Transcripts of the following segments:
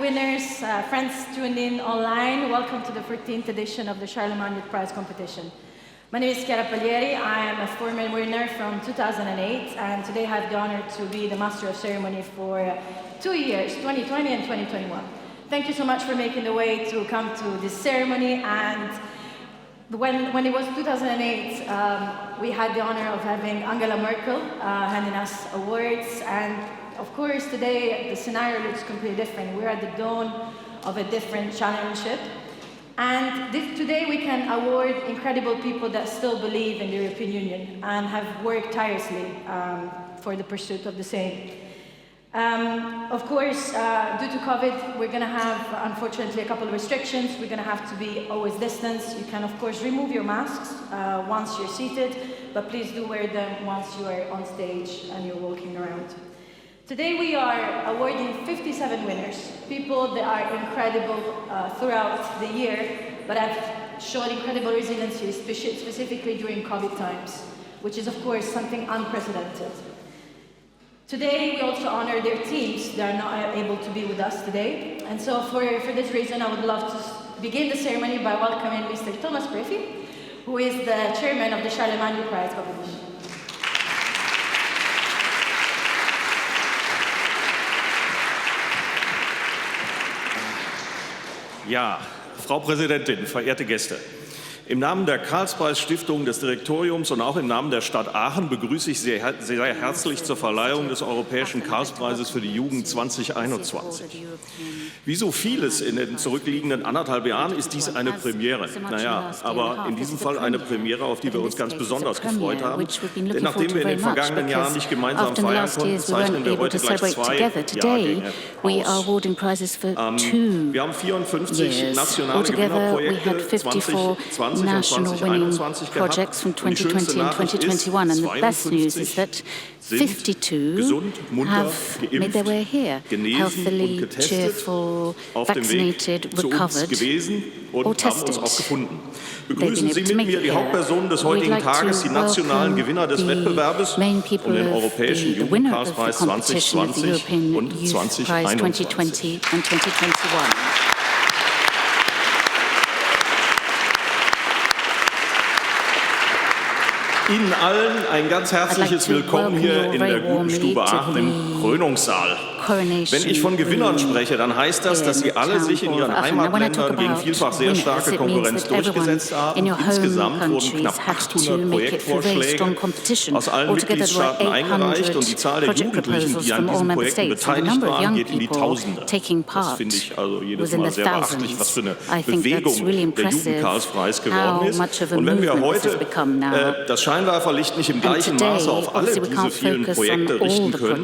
winners, friends tuned in online, welcome to the 14th edition of the Charlemagne Youth Prize competition. My name is Chiara Paglieri. I am a former winner from 2008, and today I have the honor to be the Master of Ceremony for 2 years, 2020 and 2021. Thank you so much for making the way to come to this ceremony. And when it was 2008, we had the honor of having Angela Merkel handing us awards. And of course, today the scenario looks completely different. We're at the dawn of a different championship. And today we can award incredible people that still believe in the European Union and have worked tirelessly for the pursuit of the same. Of course, due to COVID, we're going to have, unfortunately, a couple of restrictions. We're going to have to be always distanced. You can, of course, remove your masks once you're seated, but please do wear them once you are on stage and you're walking around. Today we are awarding 57 winners, people that are incredible throughout the year, but have shown incredible resiliency, specifically during COVID times, which is, of course, something unprecedented. Today we also honor their teams that are not able to be with us today. And so for this reason, I would love to begin the ceremony by welcoming Mr. Thomas Prefi, who is the chairman of the Charlemagne Prize competition. Ja, Frau Präsidentin, verehrte Gäste! Im Namen der Karlspreis-Stiftung, des Direktoriums und auch im Namen der Stadt Aachen begrüße ich Sie sehr herzlich zur Verleihung des Europäischen Karlspreises für die Jugend 2021. Wie so vieles in den zurückliegenden 1,5 Jahren ist dies eine Premiere. Naja, aber in diesem Fall eine Premiere, auf die wir uns ganz besonders gefreut haben. Denn nachdem wir in den vergangenen Jahren nicht gemeinsam feiern konnten, zeichnen wir heute gleich 2 Jahrgänge aus. Wir haben 54 nationale Gewinnerprojekte 2020 national winning projects from 2020 and 2021, and the best news is that 52 have made their way here, healthily, cheerful, vaccinated, recovered, or tested. Begrüßen Sie mit mir die Hauptpersonen des heutigen Tages, die nationalen Gewinner des Wettbewerbes um den Europäischen Jugendkarlspreis 2020 und 2021. Ihnen allen ein ganz herzliches Willkommen hier in der guten Stube Aachen im Krönungssaal. Wenn ich von Gewinnern spreche, dann heißt das, dass Sie alle sich in Ihren Heimatländern gegen vielfach sehr starke Konkurrenz durchgesetzt haben. Insgesamt wurden knapp 800 Projektvorschläge aus allen Mitgliedstaaten eingereicht und die Zahl der Jugendlichen, die an diesen Projekten beteiligt waren, geht in die Tausende. Das finde ich also jedes Mal sehr beachtlich, was für eine Bewegung der Jugendkarlspreis geworden ist. Und wenn wir heute das Scheinwerferlicht nicht im gleichen Maße auf alle diese vielen Projekte richten können,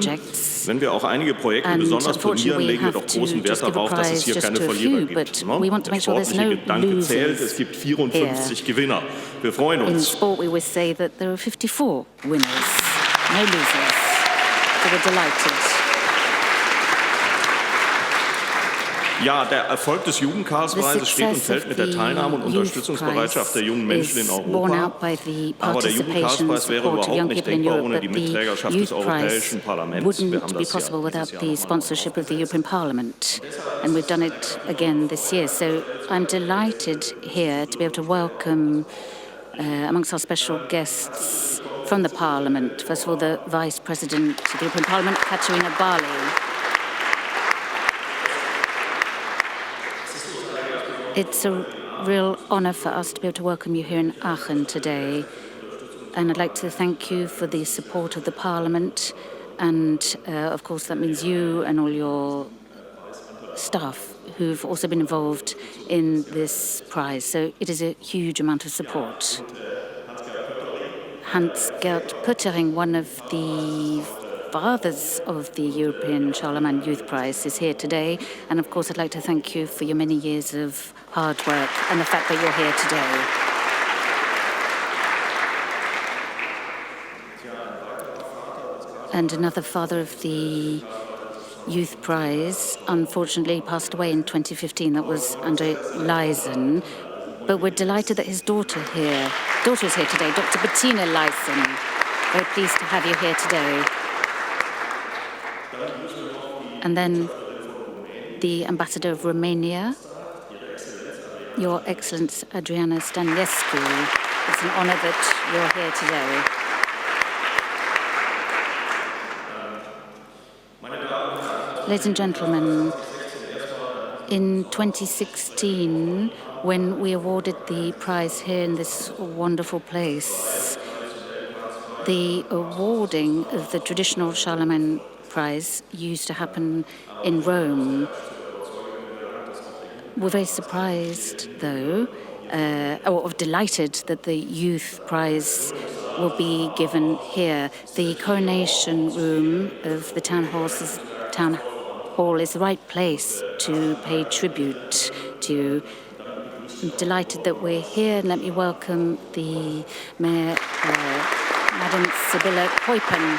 wenn wir auch einige Projekte besonders prämieren, legen wir doch großen Wert darauf, dass es hier keine Verlierer gibt. Der sportliche Gedanke zählt, es gibt 54 Gewinner. Wir freuen uns. In sport, we always say that there are 54 winners, no losers. So we're delighted. Ja, der Erfolg des Jugendkarlspreises steht und fällt mit der Teilnahme und Unterstützungsbereitschaft der jungen Menschen in Europa. Aber der Jugendkarlspreis wäre überhaupt nicht denkbar ohne die Mitträgerschaft des Europäischen Parlaments. Wir haben das ja without the sponsorship of the European Parliament, and we've done it again this year. So I'm delighted here to be able to welcome amongst our special guests from the Parliament. First of all, the Vice President of the European Parliament, Katerina Barley. It's a real honour for us to be able to welcome you here in Aachen today. And I'd like to thank you for the support of the Parliament. And, of course, that means you and all your staff who've also been involved in this prize. So it is a huge amount of support. Hans-Gert Pöttering, one of the fathers of the European Charlemagne Youth Prize, is here today. And of course, I'd like to thank you for your many years of hard work and the fact that you're here today. And another father of the Youth Prize unfortunately passed away in 2015. That was Andre Leisen. But we're delighted that his daughter is here today, Dr. Bettina Leisen. Very pleased to have you here today. And then the Ambassador of Romania, Your Excellency Adriana Stănescu. It's an honor that you're here today. Ladies and gentlemen, in 2016, when we awarded the prize here in this wonderful place, the awarding of the traditional Charlemagne Prize used to happen in Rome. We're very surprised, though, or delighted that the Youth Prize will be given here. The coronation room of the town hall is the right place to pay tribute to. I'm delighted that we're here, and let me welcome the Mayor, Madam Sibylle Kuipen.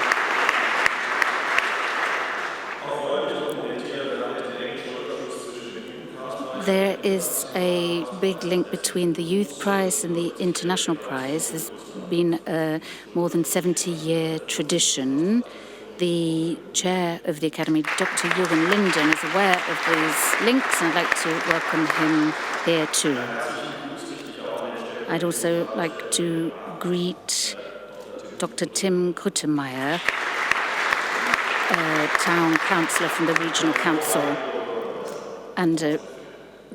There is a big link between the Youth Prize and the International Prize. There's been a more than 70-year tradition. The chair of the Academy, Dr. Jürgen Linden, is aware of these links, and I'd like to welcome him here too. I'd also like to greet Dr. Tim Kuttermeier, a town councillor from the Regional Council, and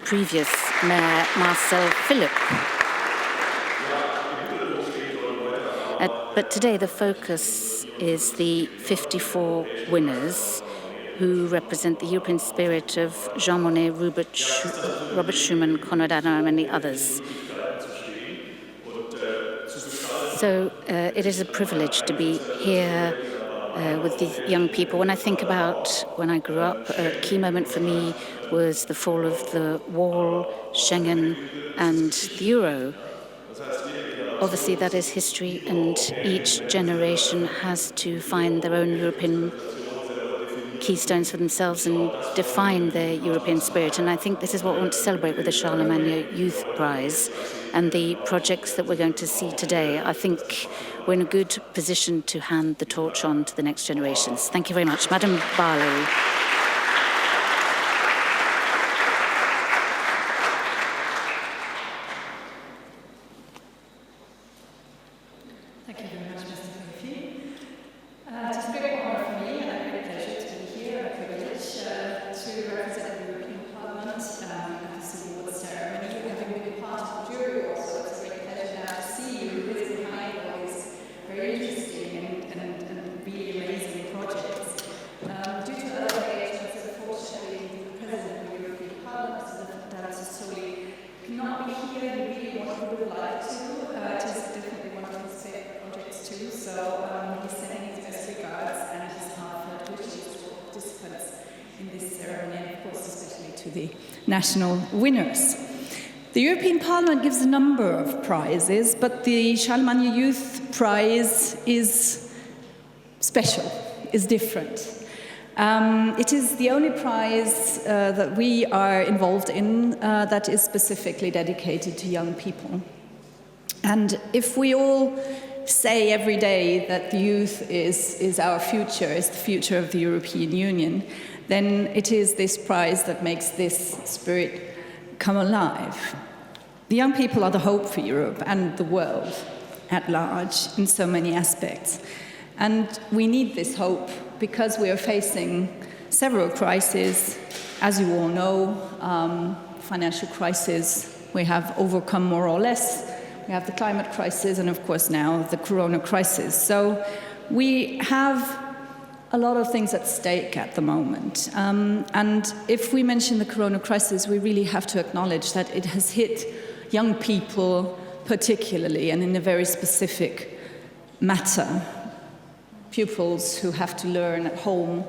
previous Mayor Marcel Philipp. But today the focus is the 54 winners who represent the European spirit of Jean Monnet, Robert Schuman, Konrad Adenauer, and many others. So it is a privilege to be here with these young people. When I think about when I grew up, a key moment for me was the fall of the wall, Schengen, and the euro. Obviously, that is history, and each generation has to find their own European keystones for themselves and define their European spirit. And I think this is what we want to celebrate with the Charlemagne Youth Prize and the projects that we're going to see today. I think we're in a good position to hand the torch on to the next generations. Thank you very much. Madam Barlow. Thank you very much, Mr. Murphy. It's a great honor for me and a great pleasure to be here, a privilege to represent the European Parliament at this award ceremony. Having been part of the jury also, it's a great pleasure now to see you who is behind all these very interesting and really amazing projects. Due to other engagements, unfortunately, the President of the European Parliament, Mr. Sassoli, cannot be here. He really would like to. It is definitely one of his favorite projects too. So he's sending his best regards and his heartfelt wishes to all participants in this ceremony, and of course especially to the national winners. The European Parliament gives a number of prizes, but the Charlemagne Youth Prize is special, is different. It is the only prize that we are involved in that is specifically dedicated to young people. And if we all say every day that the youth is our future, is the future of the European Union, then it is this prize that makes this spirit come alive. The young people are the hope for Europe and the world at large in so many aspects. And we need this hope because we are facing several crises. As you all know, financial crisis we have overcome more or less. We have the climate crisis and, of course, now the corona crisis. So we have a lot of things at stake at the moment. And if we mention the corona crisis, we really have to acknowledge that it has hit young people particularly and in a very specific matter. Pupils who have to learn at home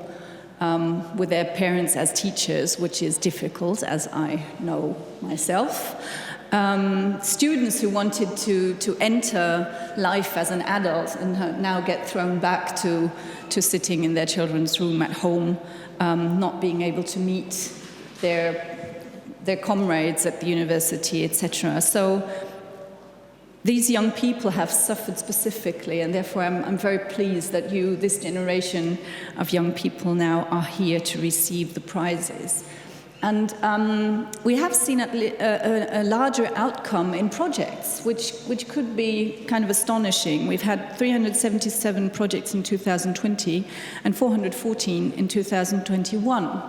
with their parents as teachers, which is difficult, as I know myself. Students who wanted to enter life as an adult and now get thrown back to sitting in their children's room at home, not being able to meet their comrades at the university, etc. So these young people have suffered specifically, and therefore I'm very pleased that this generation of young people now are here to receive the prizes. And we have seen a larger outcome in projects, which could be kind of astonishing. We've had 377 projects in 2020 and 414 in 2021.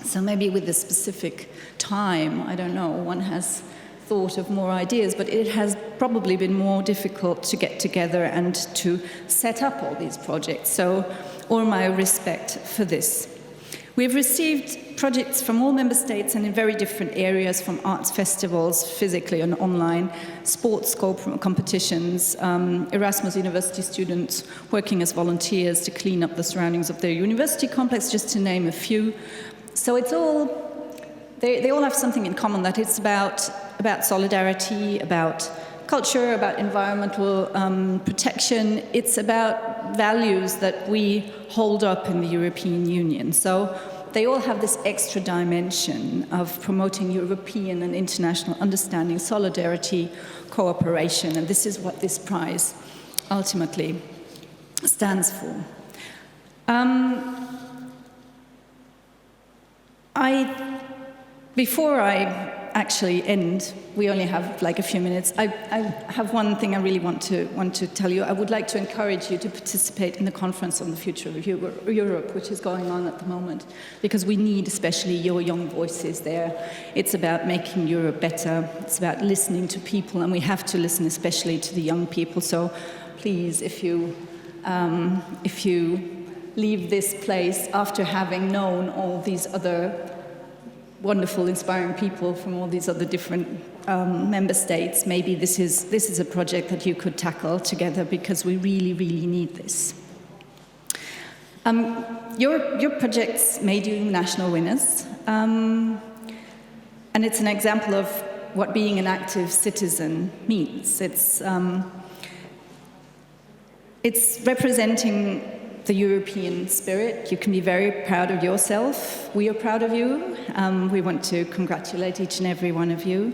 So maybe with a specific time, I don't know, one has thought of more ideas, but it has probably been more difficult to get together and to set up all these projects. So all my respect for this. We've received projects from all member states and in very different areas, from arts festivals, physically and online, sports competitions, Erasmus University students working as volunteers to clean up the surroundings of their university complex, just to name a few. So it's all, they all have something in common, that it's about solidarity, about culture, about environmental protection. It's about values that we hold up in the European Union. So they all have this extra dimension of promoting European and international understanding, solidarity, cooperation, and this is what this prize ultimately stands for. Before I actually end, we only have like a few minutes. I have one thing I really want to tell you. I would like to encourage you to participate in the conference on the future of Europe, which is going on at the moment, because we need especially your young voices there. It's about making Europe better. It's about listening to people, and we have to listen especially to the young people. So please, if you leave this place after having known all these other wonderful, inspiring people from all these other different member states, maybe this is a project that you could tackle together, because we really, really need this. Your projects made you national winners, and it's an example of what being an active citizen means. It's representing the European spirit. You can be very proud of yourself. We are proud of you. We want to congratulate each and every one of you.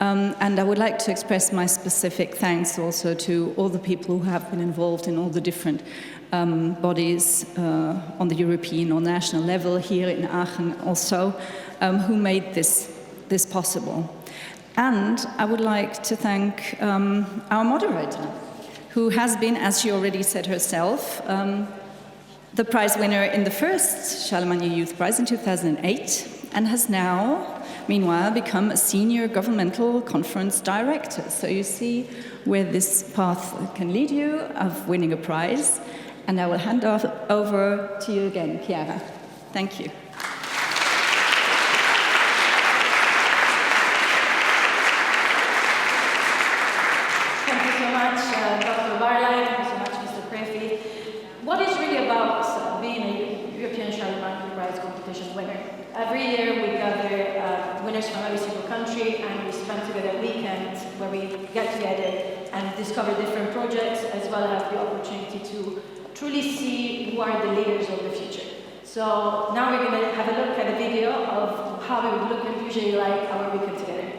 And I would like to express my specific thanks also to all the people who have been involved in all the different bodies on the European or national level here in Aachen also, who made this possible. And I would like to thank our moderator, who has been, as she already said herself, the prize winner in the first Charlemagne Youth Prize in 2008, and has now, meanwhile, become a senior governmental conference director. So you see where this path can lead you of winning a prize. And I will hand over to you again, Chiara. Thank you. What is really about being a European Charlemagne Prize competition winner? Every year we gather winners from every single country, and we spend together a weekend where we get together and discover different projects, as well as the opportunity to truly see who are the leaders of the future. So now we're going to have a look at a video of how we would look and usually like our weekend together.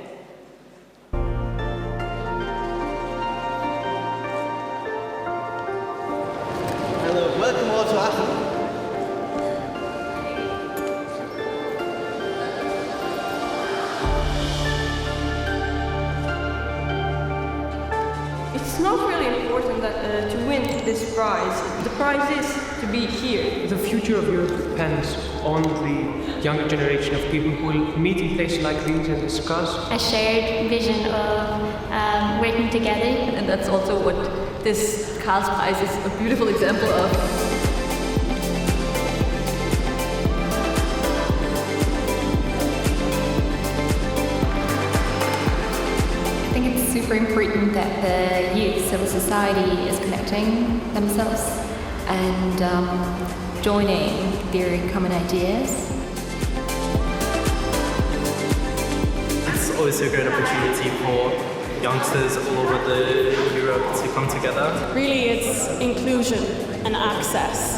Welcome all to Aachen. It's not really important that, to win this prize. The prize is to be here. The future of Europe depends on the younger generation of people who will meet in places like these and discuss. A shared vision of working together. And that's also what this Karlspreis is a beautiful example of. I think it's super important that the youth civil society is connecting themselves and joining their common ideas. It's always a great opportunity for youngsters all over Europe to come together. Really, it's inclusion and access.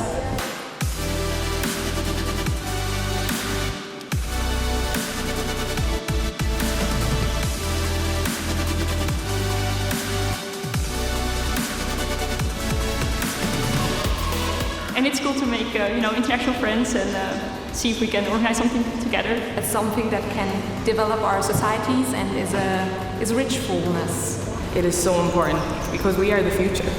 And it's cool to make international friends and see if we can organize something together. It's something that can develop our societies and is rich fullness. It is so important because we are the future.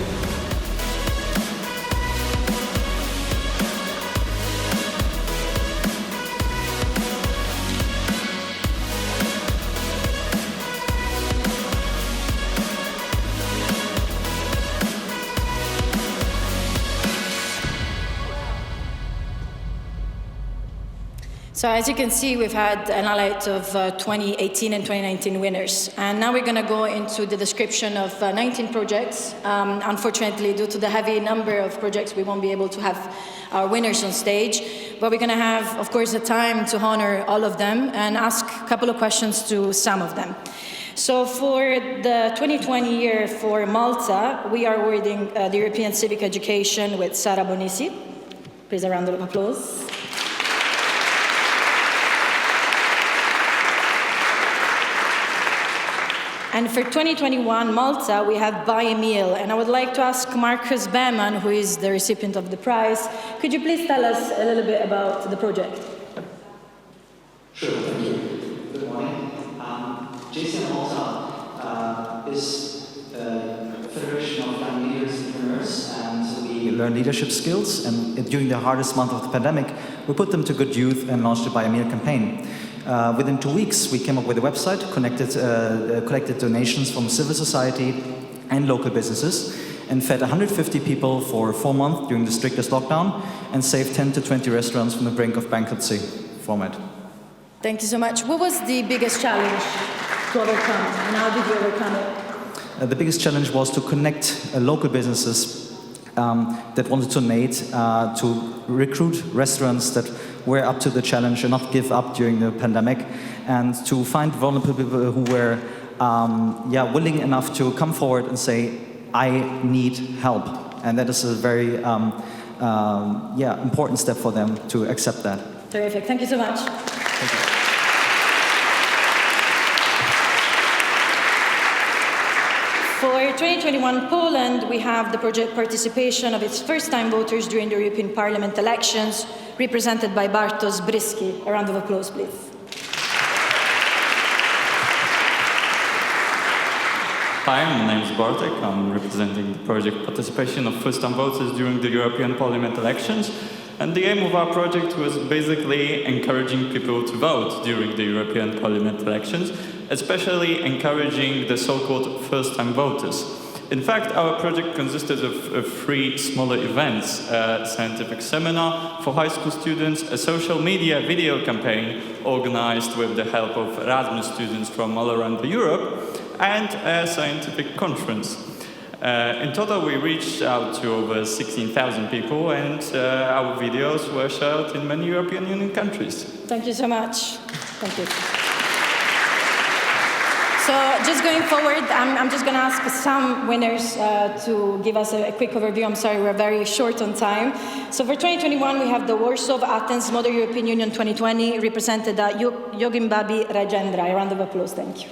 So as you can see, we've had an highlight of 2018 and 2019 winners. And now we're going to go into the description of 19 projects. Unfortunately, due to the heavy number of projects, we won't be able to have our winners on stage. But we're going to have, of course, the time to honor all of them and ask a couple of questions to some of them. So for the 2020 year for Malta, we are awarding the European Civic Education with Sara Bonissi. Please, a round of applause. And for 2021 Malta, we have Buy a Meal. And I would like to ask Marcus Behrman, who is the recipient of the prize, could you please tell us a little bit about the project? Sure, thank you. Good morning. JCM Malta is a federation of young leaders and entrepreneurs, and we learn leadership skills. And during the hardest month of the pandemic, we put them to good use and launched the Buy a Meal campaign. Within 2 weeks, we came up with a website, collected donations from civil society and local businesses, and fed 150 people for 4 months during the strictest lockdown, and saved 10 to 20 restaurants from the brink of bankruptcy format. Thank you so much. What was the biggest challenge to overcome, and how did you overcome it? The biggest challenge was to connect local businesses that wanted to donate, to recruit restaurants that were up to the challenge and not give up during the pandemic, and to find vulnerable people who were willing enough to come forward and say, I need help. And that is a very important step for them to accept that. Terrific. Thank you so much. Thank you. For 2021 Poland, we have the project participation of its first-time voters during the European Parliament elections, represented by Bartosz Bryski. A round of applause, please. Hi, my name is Bartek. I'm representing the project participation of first-time voters during the European Parliament elections. And the aim of our project was basically encouraging people to vote during the European Parliament elections, especially encouraging the so-called first-time voters. In fact, our project consisted of 3 smaller events: a scientific seminar for high school students, a social media video campaign organized with the help of Erasmus students from all around Europe, and a scientific conference. In total, we reached out to over 16,000 people, and our videos were shared in many European Union countries. Thank you so much. Thank you. So just going forward, I'm just going to ask some winners to give us a quick overview. I'm sorry, we're very short on time. So for 2021, we have the Warsaw of Athens Model European Union 2020, represented by Yogimbabi Rajendra. A round of applause, thank you.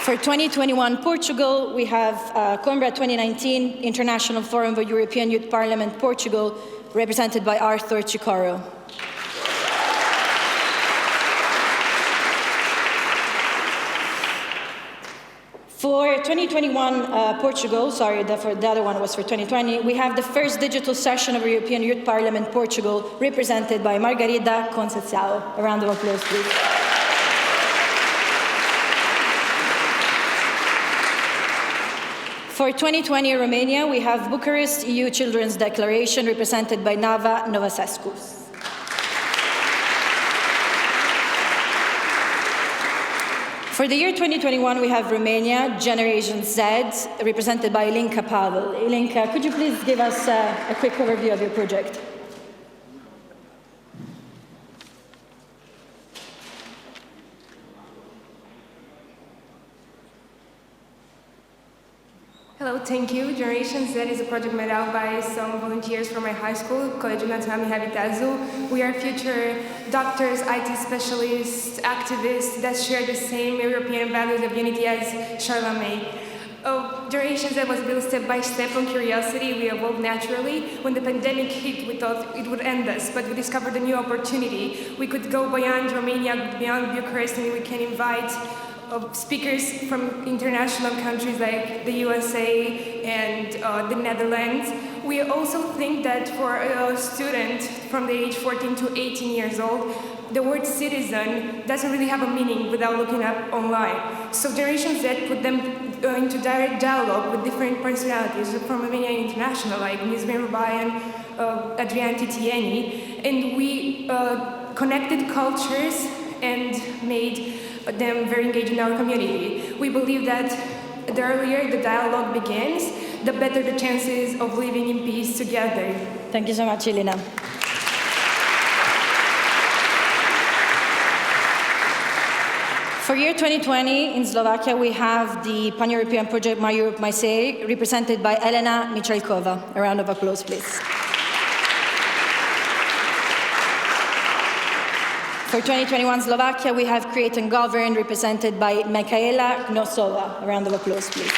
For 2021 Portugal, we have Coimbra 2019 International Forum of European Youth Parliament Portugal, represented by Arthur Chicoro. For 2021 Portugal, the other one was for 2020, we have the first digital session of European Youth Parliament Portugal, represented by Margarida Conceição. A round of applause, please. For 2020 Romania, we have Bucharest EU Children's Declaration, represented by Nava Novasescu. For the year 2021, we have Romania, Generation Z, represented by Ilinca Pavel. Ilinca, could you please give us a quick overview of your project? Hello, thank you. Generation Z is a project made out by some volunteers from my high school, Colégio Nacional Mihály Azul. We are future doctors, IT specialists, activists that share the same European values of unity as Charlemagne. Generation Z was built step by step on curiosity. We evolved naturally. When the pandemic hit, we thought it would end us, but we discovered a new opportunity. We could go beyond Romania, beyond Bucharest, and we can invite speakers from international countries like the USA and the Netherlands. We also think that for a student from the age 14 to 18 years old, the word citizen doesn't really have a meaning without looking up online. So Generation Z put them into direct dialogue with different personalities from Romania International, like Ms. Bayan, Adrian Titieni, and we connected cultures and made them very engaged in our community. We believe that the earlier the dialogue begins, the better the chances of living in peace together. Thank you so much, Elena. For year 2020 in Slovakia, we have the Pan-European project My Europe, My Say, represented by Elena Michalkova. A round of applause, please. For 2021 Slovakia, we have Create and Govern, represented by Michaela Gnosova. A round of applause, please.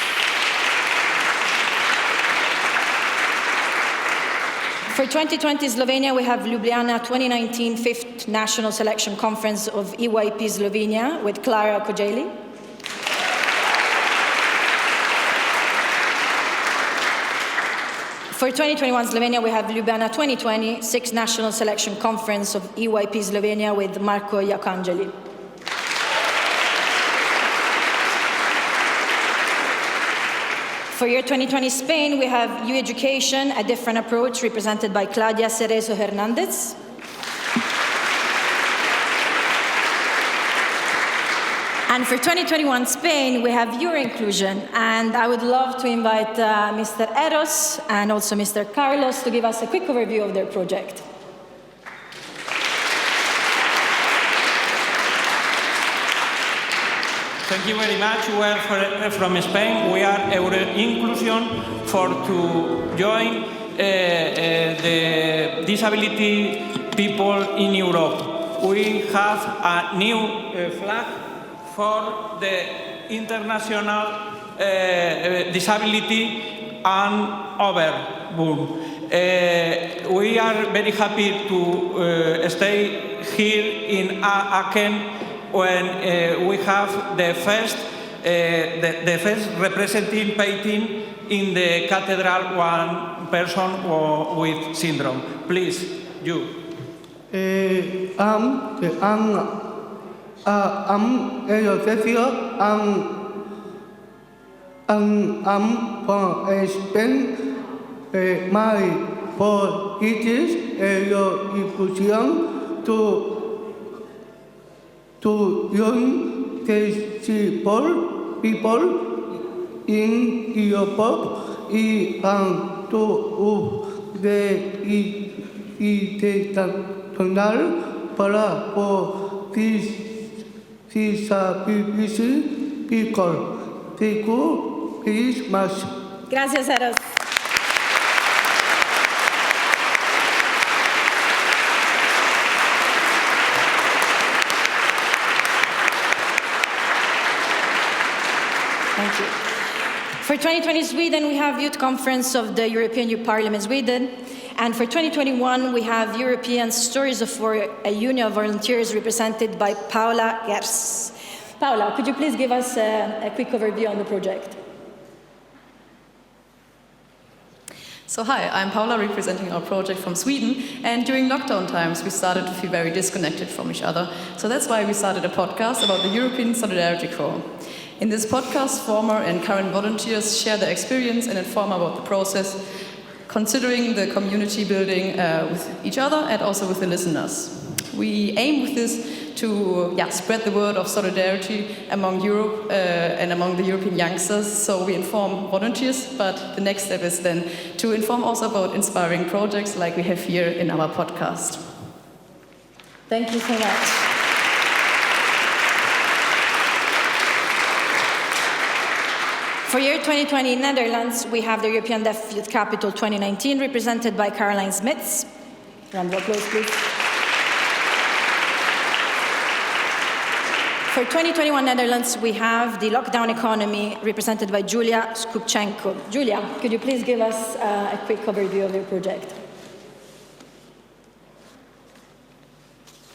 For 2020 Slovenia, we have Ljubljana 2019 5th National Selection Conference of EYP Slovenia with Klara Kođeli. For 2021 Slovenia, we have Ljubljana 2020 6th National Selection Conference of EYP Slovenia with Marko Jakanđeli. For year 2020 Spain, we have U-Education, a different approach, represented by Claudia Cerezo Hernandez. And for 2021 Spain, we have Euro-Inclusion, and I would love to invite Mr. Eros and also Mr. Carlos to give us a quick overview of their project. Thank you very much. We are from Spain. We are Euro-Inclusion to join the disability people in Europe. We have a new flag for the international disability and overboard. We are very happy to stay here in Aachen when we have the first representing painting in the cathedral, one person with syndrome. Please, you. I'm from Spain. My for it is Euro-Inclusion to young disabled people in Europe and to the international para for disability people. Thank you very much. Gracias, Eros. Thank you. For 2020 Sweden, we have Youth Conference of the European Youth Parliament Sweden. And for 2021, we have European Stories for a Union of Volunteers represented by Paula Gers. Paula, could you please give us a quick overview on the project? So hi, I'm Paula, representing our project from Sweden, and during lockdown times we started to feel very disconnected from each other. So that's why we started a podcast about the European Solidarity Corps. In this podcast, former and current volunteers share their experience and inform about the process, considering the community building with each other and also with the listeners. We aim with this to spread the word of solidarity among Europe and among the European youngsters. So we inform volunteers, but the next step is then to inform also about inspiring projects like we have here in our podcast. Thank you so much. For year 2020 in Netherlands, we have the European Deaf Youth Capital 2019, represented by Caroline Smits. Round of applause, please. For 2021 Netherlands, we have the lockdown economy represented by Julia Skupchenko. Julia, could you please give us a quick overview of your project?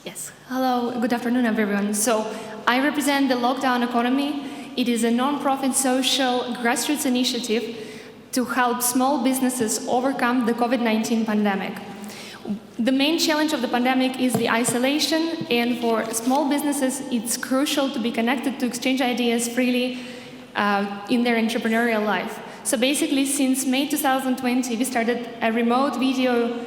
Yes. Hello, good afternoon, everyone. So I represent the Lockdown Economy. It is a non-profit social grassroots initiative to help small businesses overcome the COVID-19 pandemic. The main challenge of the pandemic is the isolation, and for small businesses, it's crucial to be connected to exchange ideas freely in their entrepreneurial life. So basically, since May 2020, we started a remote video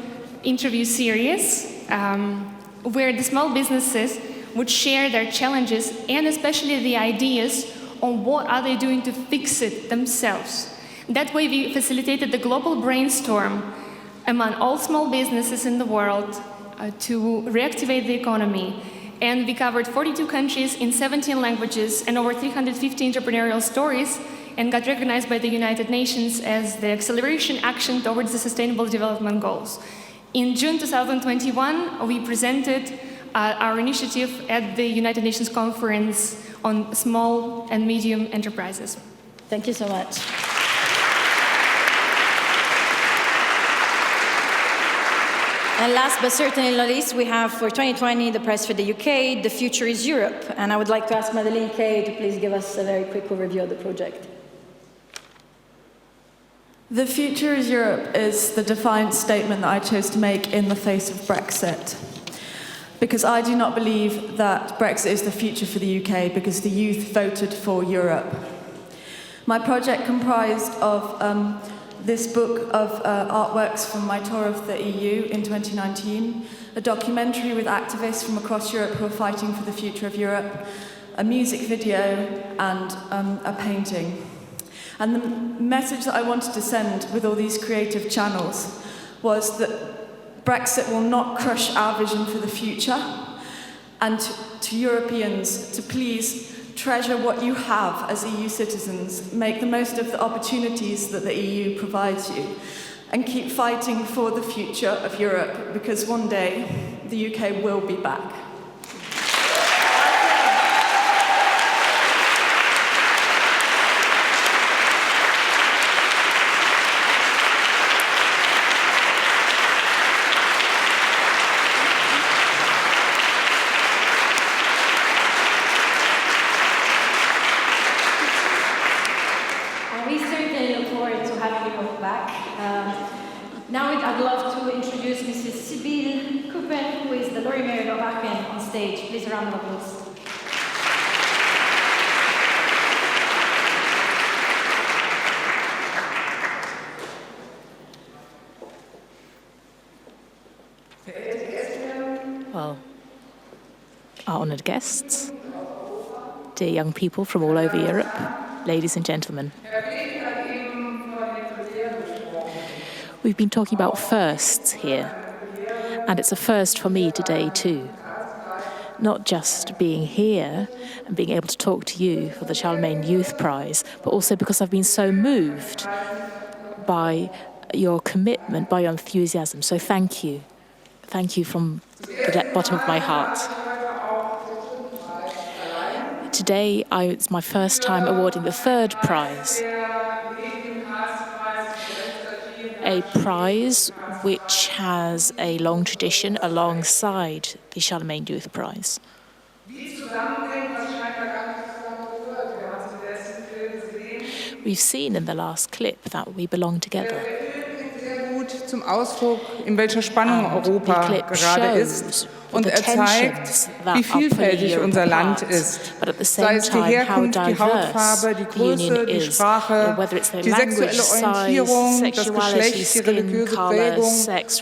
interview series where the small businesses would share their challenges and especially the ideas on what are they doing to fix it themselves. That way we facilitated the global brainstorm among all small businesses in the world to reactivate the economy. And we covered 42 countries in 17 languages and over 350 entrepreneurial stories, and got recognized by the United Nations as the acceleration action towards the Sustainable Development Goals. In June 2021, we presented our initiative at the United Nations Conference on Small and Medium Enterprises. Thank you so much. And last but certainly not least, we have for 2020 the prize for the UK, The Future is Europe. And I would like to ask Madeleine Kay to please give us a very quick overview of the project. The Future is Europe is the defiant statement that I chose to make in the face of Brexit. Because I do not believe that Brexit is the future for the UK, because the youth voted for Europe. My project comprised of this book of artworks from my tour of the EU in 2019, a documentary with activists from across Europe who are fighting for the future of Europe, a music video, and a painting. And the message that I wanted to send with all these creative channels was that Brexit will not crush our vision for the future, and to Europeans to please treasure what you have as EU citizens, make the most of the opportunities that the EU provides you, and keep fighting for the future of Europe, because one day the UK will be back. Now I'd love to introduce Mrs. Sibylle Kuppen, who is the Lori Mayor of Aachen, on stage. Please, a round of applause. Well, our honoured guests, dear young people from all over Europe, ladies and gentlemen. We've been talking about firsts here, and it's a first for me today too. Not just being here and being able to talk to you for the Charlemagne Youth Prize, but also because I've been so moved by your commitment, by your enthusiasm. So thank you. Thank you from the bottom of my heart. Today, it's my first time awarding the third prize. A prize which has a long tradition alongside the Charlemagne Youth Prize. We've seen in the last clip that we belong together. Zum Ausdruck, in welcher Spannung Europa gerade ist, und zeigt, wie vielfältig unser Land ist, sei es die Herkunft, die Hautfarbe, die Größe, die Sprache, die sexuelle Orientierung, das Geschlecht, die religiöse Prägung.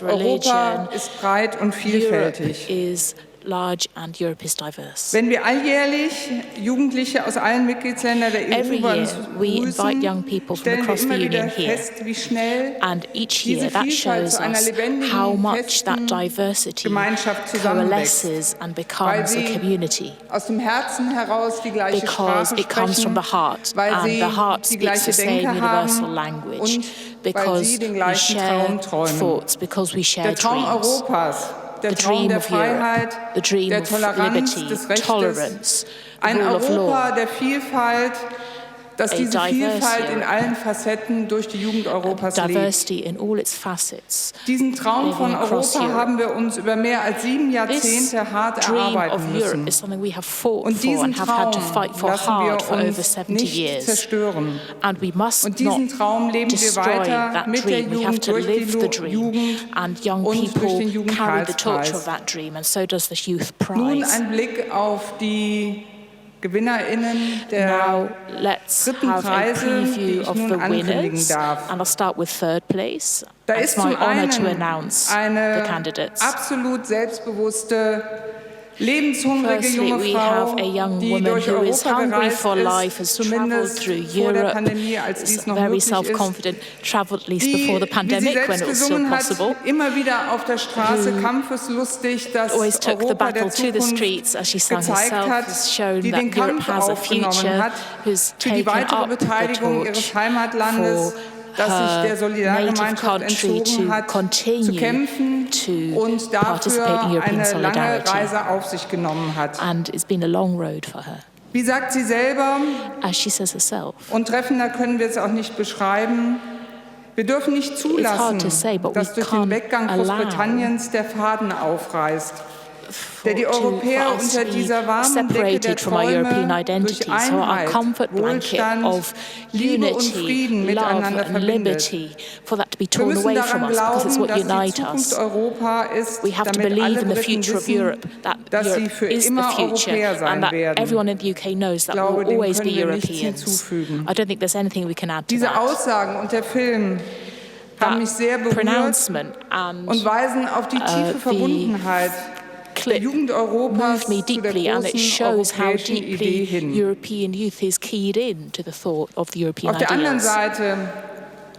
Europa ist breit und vielfältig. Large and Europe is diverse. Wenn wir alljährlich Jugendliche aus allen Mitgliedsländern der EU begrüßen, stellen wir immer wieder fest, wie schnell diese Vielfalt zu einer lebendigen, festen Gemeinschaft zusammenwächst, weil sie aus dem Herzen heraus die gleiche Sprache sprechen, weil sie die gleiche Denke haben und weil sie den gleichen Traum träumen. Der Traum Europas, der Traum der Freiheit, der Toleranz, des Rechtes, Ein rule of Europa law. der Vielfalt, dass diese Vielfalt in Europe. allen Facetten durch die Jugend Europas lebt. Diversity in all its facets. Diesen Traum von living across Europa Europe. haben wir uns über mehr als 7 Jahrzehnte hart Dream erarbeiten of Europe müssen. is something we have fought Und for diesen and have had to Traum fight for lassen wir hard for over uns 70 nicht years. zerstören. And we must Und diesen not Traum leben wir destroy weiter that mit der dream. We have Jugend, to durch live the die dream, Jugend and young und durch people den carry the torch Jugendkarlspreis. of that dream, and so does the Youth Prize. Nun ein Blick auf die GewinnerInnen der Now let's dritten have a Preise, die preview ich of nun the ankündigen winners, darf. and I'll start with third place. Da It's ist my zum honor to einen announce the eine candidates. absolut selbstbewusste, lebenshungrige Firstly, junge we Frau, have a young die woman durch who is Europa hungry gereist for life, ist, has travelled zumindest through vor der Europe, Pandemie, als dies is noch very möglich ist, self-confident, travelled at least die, before the wie sie pandemic selbst when it was still gesungen hat, possible. immer wieder auf der Straße Who kampfeslustig das always took the Europa der battle to the Zukunft streets, as she sang gezeigt herself, hat, has shown die that den Europe Kampf has a aufgenommen future, hat who's für die taken weitere up the Beteiligung ihres torch Heimatlandes, for das sich der her Solidargemeinschaft native country entzogen to hat, zu continue kämpfen to und participate dafür in European eine lange solidarity. Reise auf sich genommen hat. And it's been a long road for her. Wie sagt sie selber, As she says herself, und treffender können wir es auch nicht beschreiben, wir dürfen nicht zulassen, to say, but dass we durch den can't Weggang allow Großbritanniens der Faden aufreißt, der die Europäer for us unter to be dieser warmen Decke der separated from our European Träume identity, durch so our Einheit, comfort blanket Wohlstand, of Liebe und unity, Frieden love miteinander and verbindet. liberty, for that to be Wir torn müssen away from daran us, because it's glauben, what dass die unites Zukunft us. Europa ist, We have to damit believe alle in the Briten future of wissen, Europe, that dass sie Europe für is the immer future, Europäer and sein that werden. everyone in the UK knows Ich that glaube, we'll dem always be können wir nichts Europeans. hinzufügen. I don't think there's anything we can add to Diese that. Aussagen und der Film haben mich sehr berührt Pronouncement and und weisen auf die tiefe Verbundenheit der Jugend Europas moved me zu der deeply, and it großen shows how europäischen Idee deeply hin. European youth is keyed in to the thought of the European Auf der anderen ideals. Seite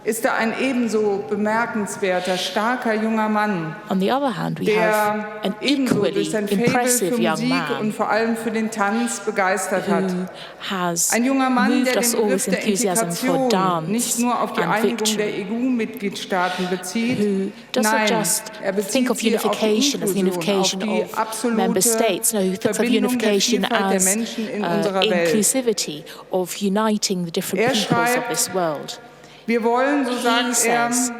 ist da ein ebenso bemerkenswerter, starker junger Mann, On the other hand, we der have an ebenso equally durch sein Faible impressive für young Musik man und vor allem für den Tanz begeistert hat. who has Ein junger Mann, moved der us den all Begriff with der enthusiasm for Integration dance nicht nur auf die and Einigung der victory, EU-Mitgliedstaaten bezieht, who doesn't nein, just er think bezieht of sie auf die unification as the Inklusion, unification auf die of member absolute states. No, who thinks of Verbindung der unification Vielfalt der as Menschen in unserer Welt. inclusivity, of uniting the different Er peoples of schreibt, this world. wir wollen, so He sagt er, says,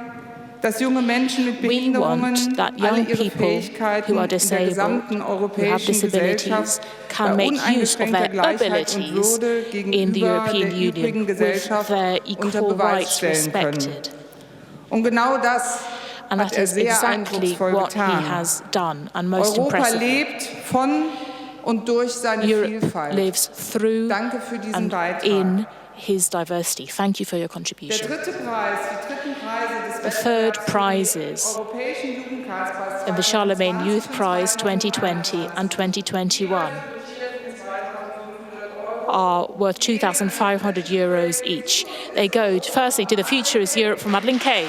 dass junge Menschen mit we Behinderungen want that alle young ihre people Fähigkeiten who are in der disabled, gesamten who have europäischen disabilities, Gesellschaft bei can make use of uneingeschränkter their Gleichheit und abilities Würde in the gegenüber European der übrigen Union with Gesellschaft their unter equal Beweis rights stellen können. respected. Und genau das And hat that er is sehr exactly eindrucksvoll what he getan. has done, and most Europa impressively. lebt von und durch seine Europe Vielfalt. lives through Danke für diesen and Beitrag. in his diversity. Thank you for your Der contribution. dritte Preis, die dritten Preise des The third Wettbewerbs prizes Europäischen Jugendkarlspreis in the Charlemagne Youth Prize 2020 and 2021 are worth €2,500 each. They go firstly to the Future is Europe from Madeleine Kay.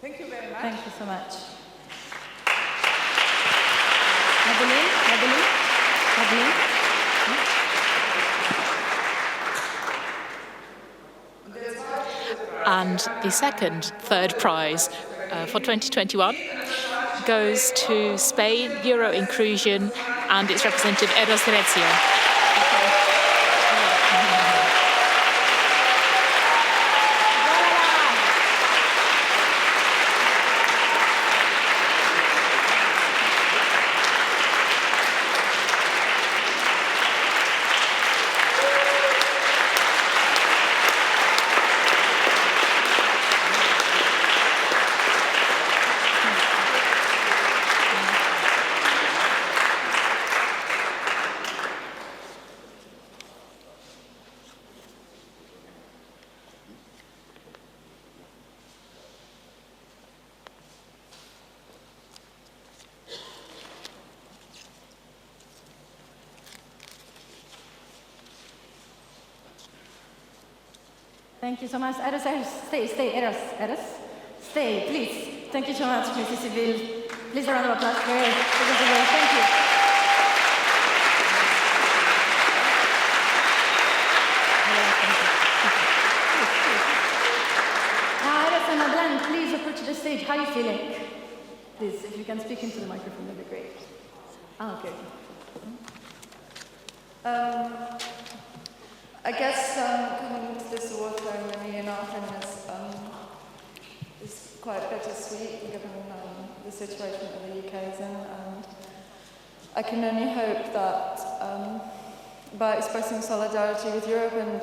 Thank you very much. Thank you so much. Madeleine? And the third prize for 2021 goes to Spain, Euro Inclusion, and its representative, Eros Recio. Thank you so much. Eros, stay, Eros. Stay, please. Thank you so much, Mrs. Seville. Please, a round of applause for her. Thank you. Now, Eros and Madeleine, please approach the stage. How are you feeling? Please, if you can speak into the microphone, that'd be great. Okay. I guess coming into this award ceremony in Aachen is quite bittersweet given the situation that the UK is in, and I can only hope that by expressing solidarity with Europe and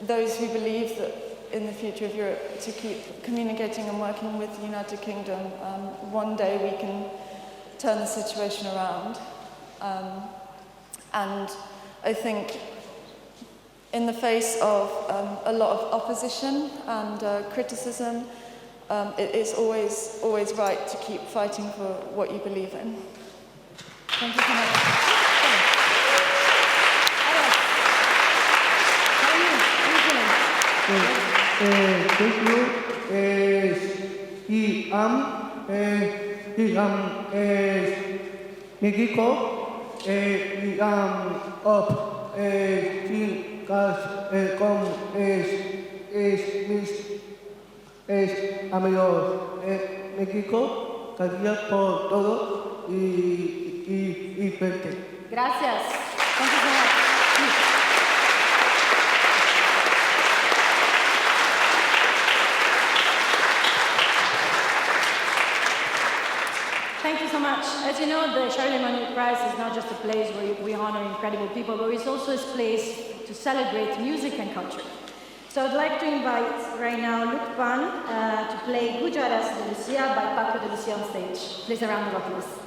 those who believe that in the future of Europe to keep communicating and working with the United Kingdom, one day we can turn the situation around. And I think in the face of a lot of opposition and criticism, it is always right to keep fighting for what you believe in. Thank you so much. Thank you. Mexico. Up. Es amigos México, gracias por todo y suerte. Gracias. Thank you so much. Thank you so much. As you know, the Charlemagne Prize is not just a place where we honor incredible people, but it's also a place to celebrate music and culture. So I'd like to invite right now Luc Pan to play Gujaras de Lucia by Paco de Lucia on stage. Please, a round of applause.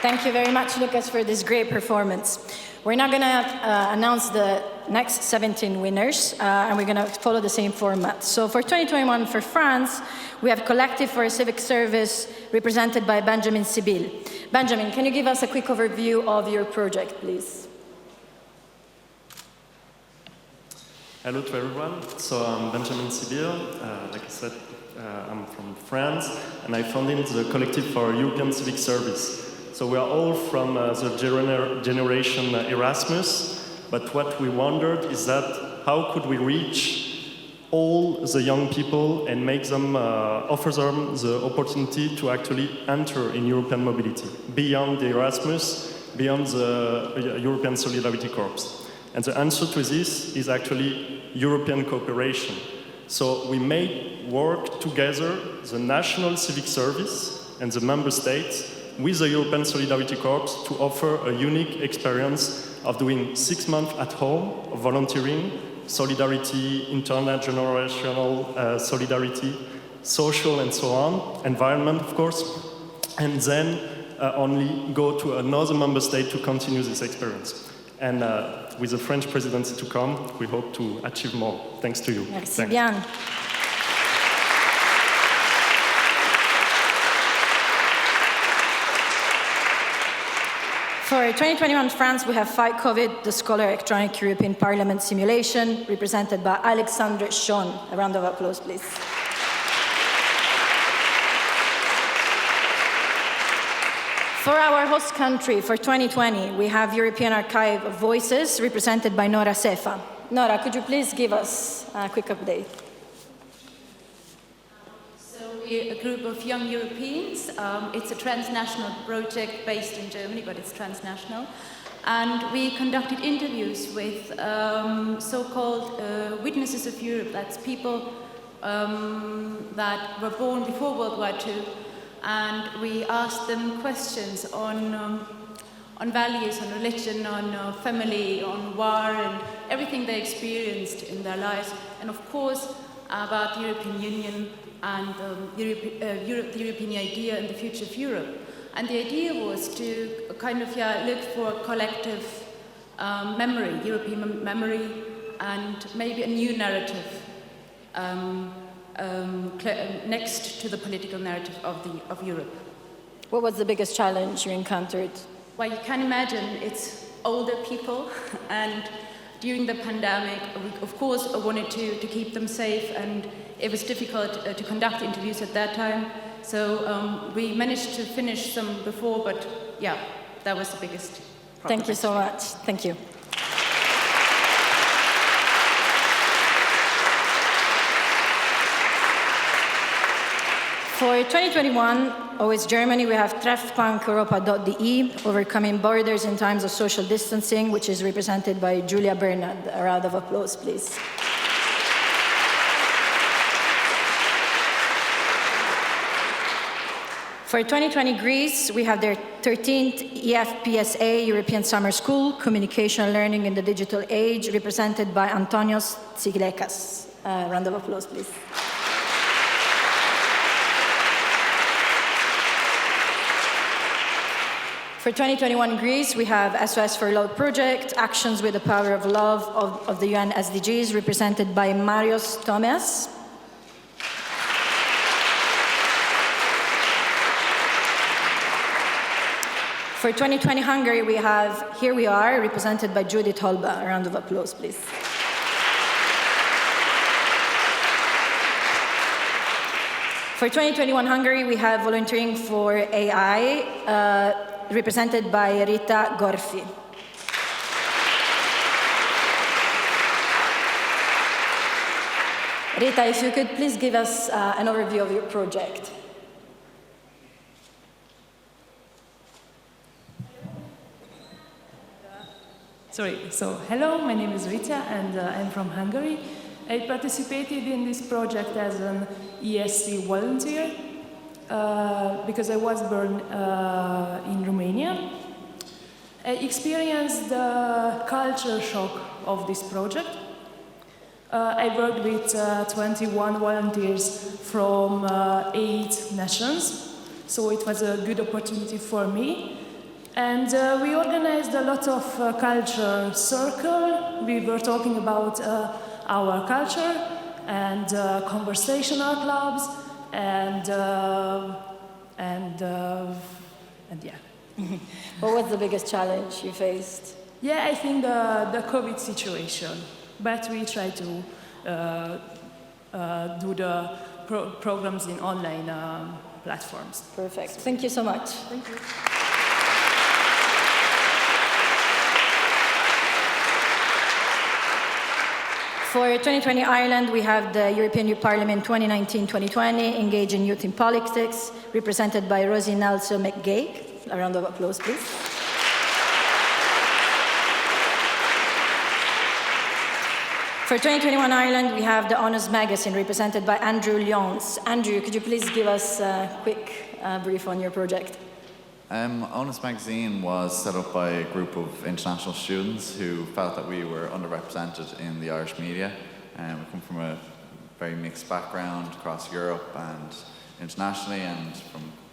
Thank you very much, Lucas, for this great performance. We're now going to announce the next 17 winners, and we're going to follow the same format. So for 2021 for France, we have Collective for Civic Service, represented by Benjamin Sibyl. Benjamin, can you give us a quick overview of your project, please? Hello to everyone. So I'm Benjamin Sibyl. Like I said, I'm from France, and I founded the Collective for European Civic Service. So we are all from the generation Erasmus, but what we wondered is that how could we reach all the young people and make them, offer them the opportunity to actually enter in European mobility, beyond the Erasmus, beyond the European Solidarity Corps. And the answer to this is actually European cooperation. So we made work together, the national civic service and the member states, with the European Solidarity Corps to offer a unique experience of doing 6 months at home of volunteering, solidarity, intergenerational solidarity, social and so on, environment of course, and then only go to another member state to continue this experience. And with the French presidency to come, we hope to achieve more. Thanks to you. Merci bien. For 2021 France, we have Fight COVID, the Scholar Electronic European Parliament simulation, represented by Alexandre Schoen. A round of applause, please. For our host country, for 2020, we have European Archive of Voices, represented by Nora Sefa. Nora, could you please give us a quick update? We're a group of young Europeans. It's a transnational project based in Germany, but it's transnational. And we conducted interviews with so-called witnesses of Europe. That's people that were born before World War II. And we asked them questions on values, on religion, on family, on war, and everything they experienced in their lives. And of course, about the European Union and the European idea and the future of Europe. And the idea was to kind of look for collective memory, European memory, and maybe a new narrative next to the political narrative of Europe. What was the biggest challenge you encountered? Well, you can imagine it's older people, and during the pandemic, we of course wanted to keep them safe, and it was difficult to conduct interviews at that time. So we managed to finish some before, but yeah, that was the biggest problem. Thank you so much. Thank you. For 2021, always Germany, we have treffpunkeuropa.de, overcoming borders in times of social distancing, which is represented by Julia Bernard. A round of applause, please. For 2020 Greece, we have their 13th EFPSA European Summer School, Communication and Learning in the Digital Age, represented by Antonios Tsiglekas. A round of applause, please. For 2021 Greece, we have SOS for Love Project, Actions with the Power of Love of the UN SDGs, represented by Marios Tomias. For 2020 Hungary, we have Here We Are, represented by Judith Holba. A round of applause, please. For 2021 Hungary, we have Volunteering for AI, represented by Rita Gorfi. Rita, if you could please give us an overview of your project. So hello, my name is Rita and I'm from Hungary. I participated in this project as an ESC volunteer because I was born in Romania. I experienced the culture shock of this project. I worked with 21 volunteers from 8 nations, so it was a good opportunity for me. And we organized a lot of culture circle. We were talking about our culture and conversational clubs and yeah. What was the biggest challenge you faced? Yeah, I think the COVID situation, but we try to do the programs in online platforms. Perfect. Thank you so much. Thank you. For 2020 Ireland, we have the European Youth Parliament 2019-2020, Engage in Youth in Politics, represented by Rosie Nelson McGaig. A round of applause, please. For 2021 Ireland, we have the Honest Magazine, represented by Andrew Lyons. Andrew, could you please give us a quick brief on your project? Honest Magazine was set up by a group of international students who felt that we were underrepresented in the Irish media. We come from a very mixed background across Europe and internationally, and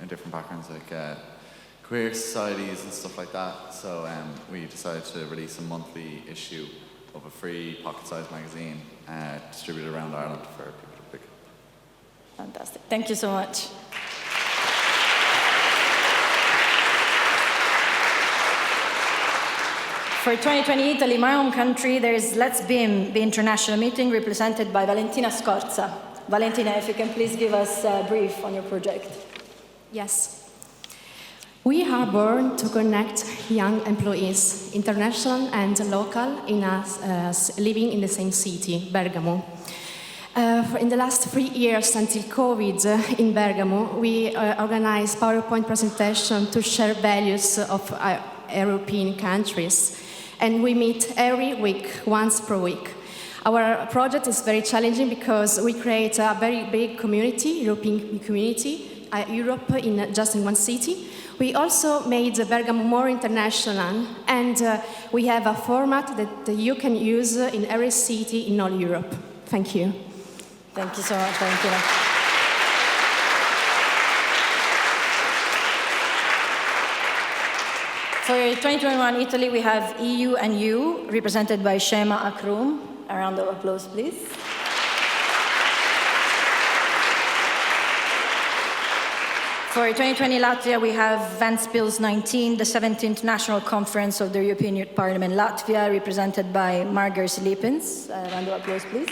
in different backgrounds like queer societies and stuff like that. So we decided to release a monthly issue of a free pocket-sized magazine distributed around Ireland for people to pick. Fantastic. Thank you so much. For 2020 Italy, my home country, there is Let's Beam, the international meeting, represented by Valentina Scorza. Valentina, if you can please give us a brief on your project. Yes. We are born to connect young employees, international and local, in us living in the same city, Bergamo. In the last 3 years until COVID in Bergamo, we organized PowerPoint presentation to share values of European countries. And we meet every week, once per week. Our project is very challenging because we create a very big community, European community, Europe just in one city. We also made Bergamo more international, and we have a format that you can use in every city in all Europe. Thank you. Thank you so much, Valentina. For 2021 Italy, we have EU and You, represented by Shema Akroum. A round of applause, please. For 2020 Latvia, we have Ventspils 19, the 17th National Conference of the European Youth Parliament Latvia, represented by Margers Lipins. A round of applause, please.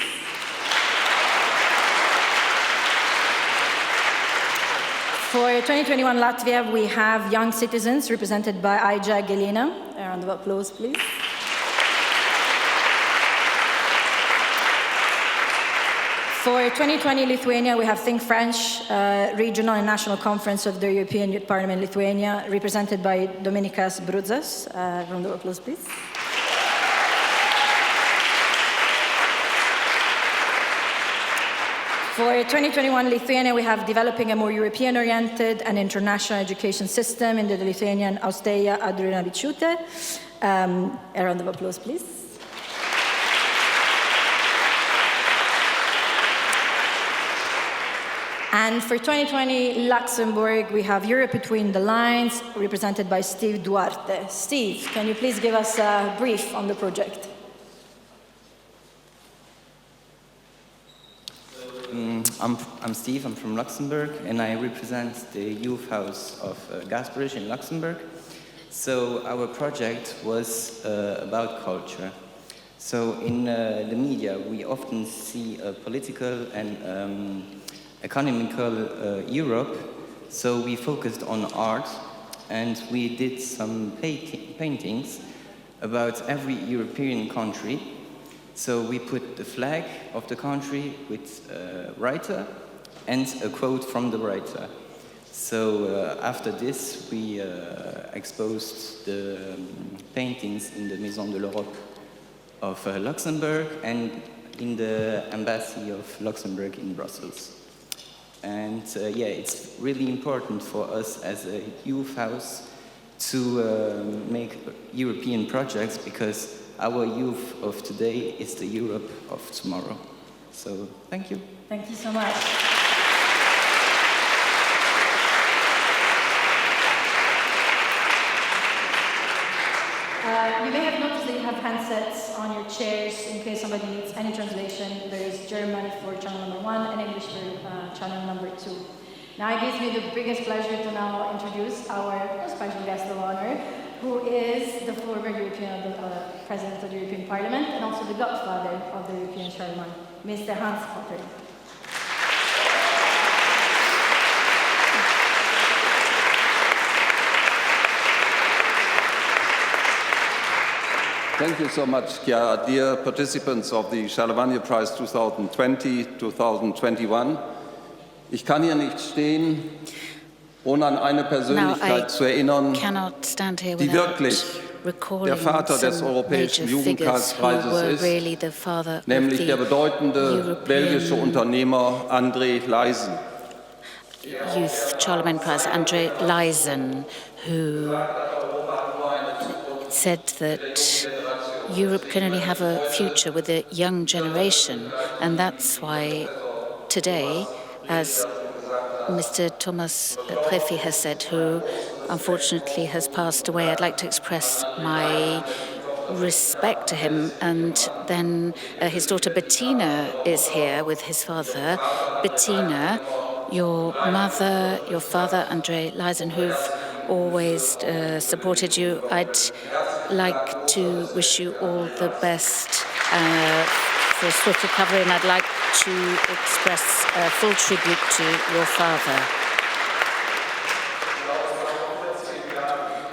For 2021 Latvia, we have Young Citizens, represented by Aija Gelina. A round of applause, please. For 2020 Lithuania, we have Think French, Regional and National Conference of the European Youth Parliament Lithuania, represented by Dominikas Brudzas. A round of applause, please. For 2021 Lithuania, we have developing a more European-oriented and international education system in the Lithuanian Austria Adrianavičiūtė. A round of applause, please. And for 2020 Luxembourg, we have Europe Between the Lines, represented by Steve Duarte. Steve, can you please give us a brief on the project? I'm Steve, I'm from Luxembourg, and I represent the youth house of Gasbridge in Luxembourg. So our project was about culture. So in the media, we often see a political and economical Europe. So we focused on art, and we did some paintings about every European country. So we put the flag of the country with a writer and a quote from the writer. So after this, we exposed the paintings in the Maison de l'Europe of Luxembourg and in the Embassy of Luxembourg in Brussels. And yeah, it's really important for us as a youth house to make European projects, because our youth of today is the Europe of tomorrow. So, thank you. Thank you so much. You may have noticed that you have handsets on your chairs in case somebody needs any translation. There is German for channel number 1 and English for channel number 2. Now it gives me the biggest pleasure to now introduce our special guest of honor, who is the former President of the European Parliament and also the godfather of the European Charlemagne, Mr. Hans Potter. Thank you so much, Chiara. Dear participants of the Charlemagne Prize 2020-2021, ich kann hier nicht stehen, ohne an eine Persönlichkeit zu erinnern, die wirklich der Vater des Europäischen Jugendkarlspreises ist, nämlich der bedeutende belgische Unternehmer André Leijzen. Youth Charlemagne Prize, André Leijzen, who said that Europe can only have a future with a young generation, and that's why today, as Mr. Thomas Préfi has said, who unfortunately has passed away, I'd like to express my respect to him. And then his daughter Bettina is here with his father. Bettina, your mother, your father, André Leijzen, who've always supported you, I'd like to wish you all the best for a swift recovery, and I'd like to express full tribute to your father.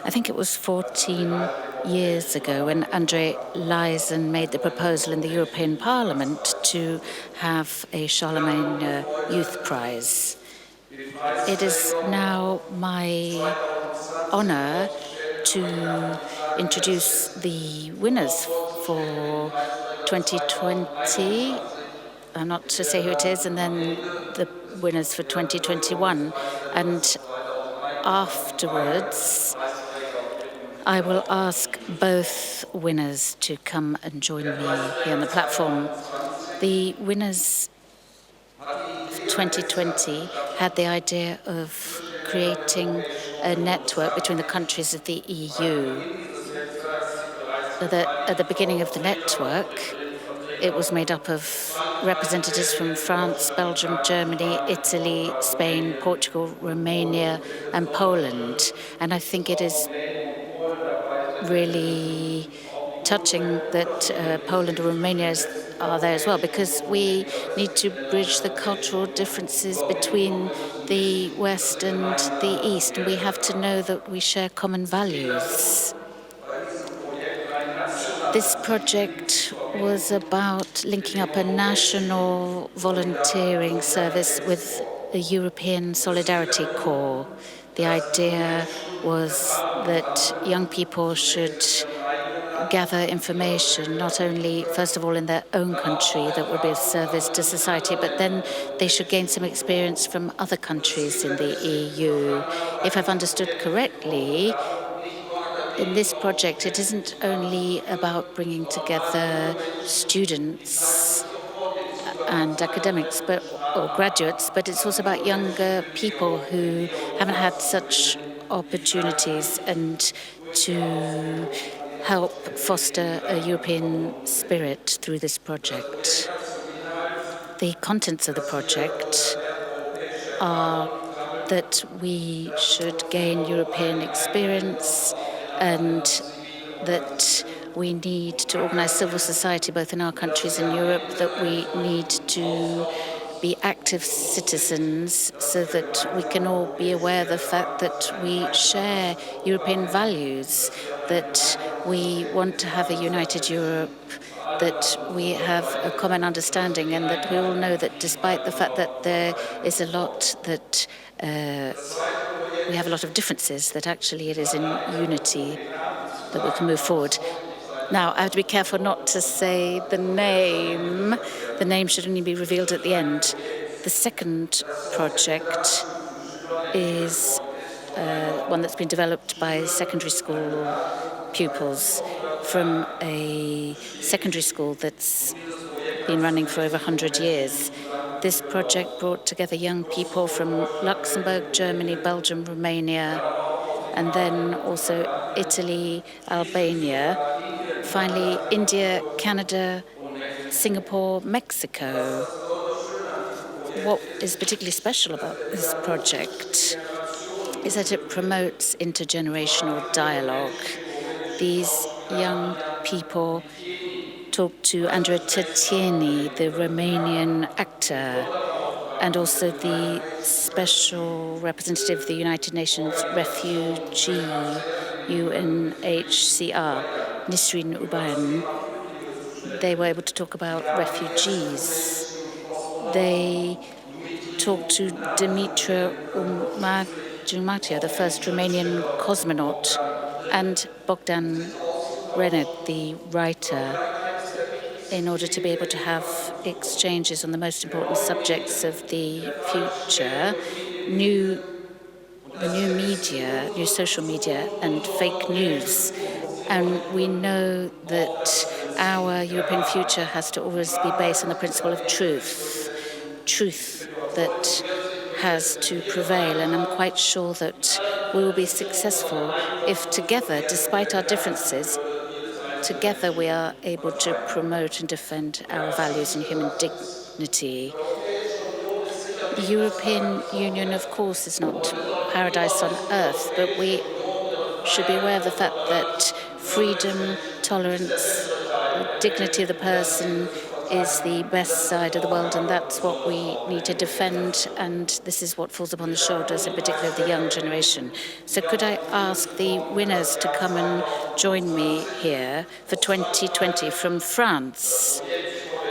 I think it was 14 years ago when André Leijzen made the proposal in the European Parliament to have a Charlemagne Youth Prize. It is now my honor to introduce the winners for 2020. I'm not to say who it is, and then the winners for 2021. And afterwards, I will ask both winners to come and join me here on the platform. The winners 2020 had the idea of creating a network between the countries of the EU. At the beginning of the network, it was made up of representatives from France, Belgium, Germany, Italy, Spain, Portugal, Romania, and Poland. And I think it is really touching that Poland or Romania are there as well, because we need to bridge the cultural differences between the West and the East, and we have to know that we share common values. This project was about linking up a national volunteering service with a European Solidarity Corps. The idea was that young people should gather information, not only, first of all, in their own country that would be of service to society, but then they should gain some experience from other countries in the EU. If I've understood correctly, in this project, it isn't only about bringing together students and academics or graduates, but it's also about younger people who haven't had such opportunities, and to help foster a European spirit through this project. The contents of the project are that we should gain European experience, and that we need to organize civil society both in our countries and Europe, that we need to be active citizens so that we can all be aware of the fact that we share European values, that we want to have a united Europe, that we have a common understanding, and that we all know that despite the fact that there is a lot that we have a lot of differences, that actually it is in unity that we can move forward. Now, I have to be careful not to say the name. The name should only be revealed at the end. The second project is one that's been developed by secondary school pupils from a secondary school that's been running for over 100 years. This project brought together young people from Luxembourg, Germany, Belgium, Romania, and then also Italy, Albania, finally India, Canada, Singapore, Mexico. What is particularly special about this project is that it promotes intergenerational dialogue. These young people talk to Andrea Tătieni, the Romanian actor, and also the special representative of the United Nations Refugee, UNHCR, Nisrin Ubayan. They were able to talk about refugees. They talked to Dimitra Umatia, the first Romanian cosmonaut, and Bogdan Renner, the writer, in order to be able to have exchanges on the most important subjects of the future, the new media, new social media, and fake news. And we know that our European future has to always be based on the principle of truth that has to prevail. And I'm quite sure that we will be successful if together, despite our differences, together we are able to promote and defend our values and human dignity. The European Union, of course, is not paradise on earth, but we should be aware of the fact that freedom, tolerance, dignity of the person is the best side of the world, and that's what we need to defend, and this is what falls upon the shoulders, in particular, of the young generation. So could I ask the winners to come and join me here for 2020 from France,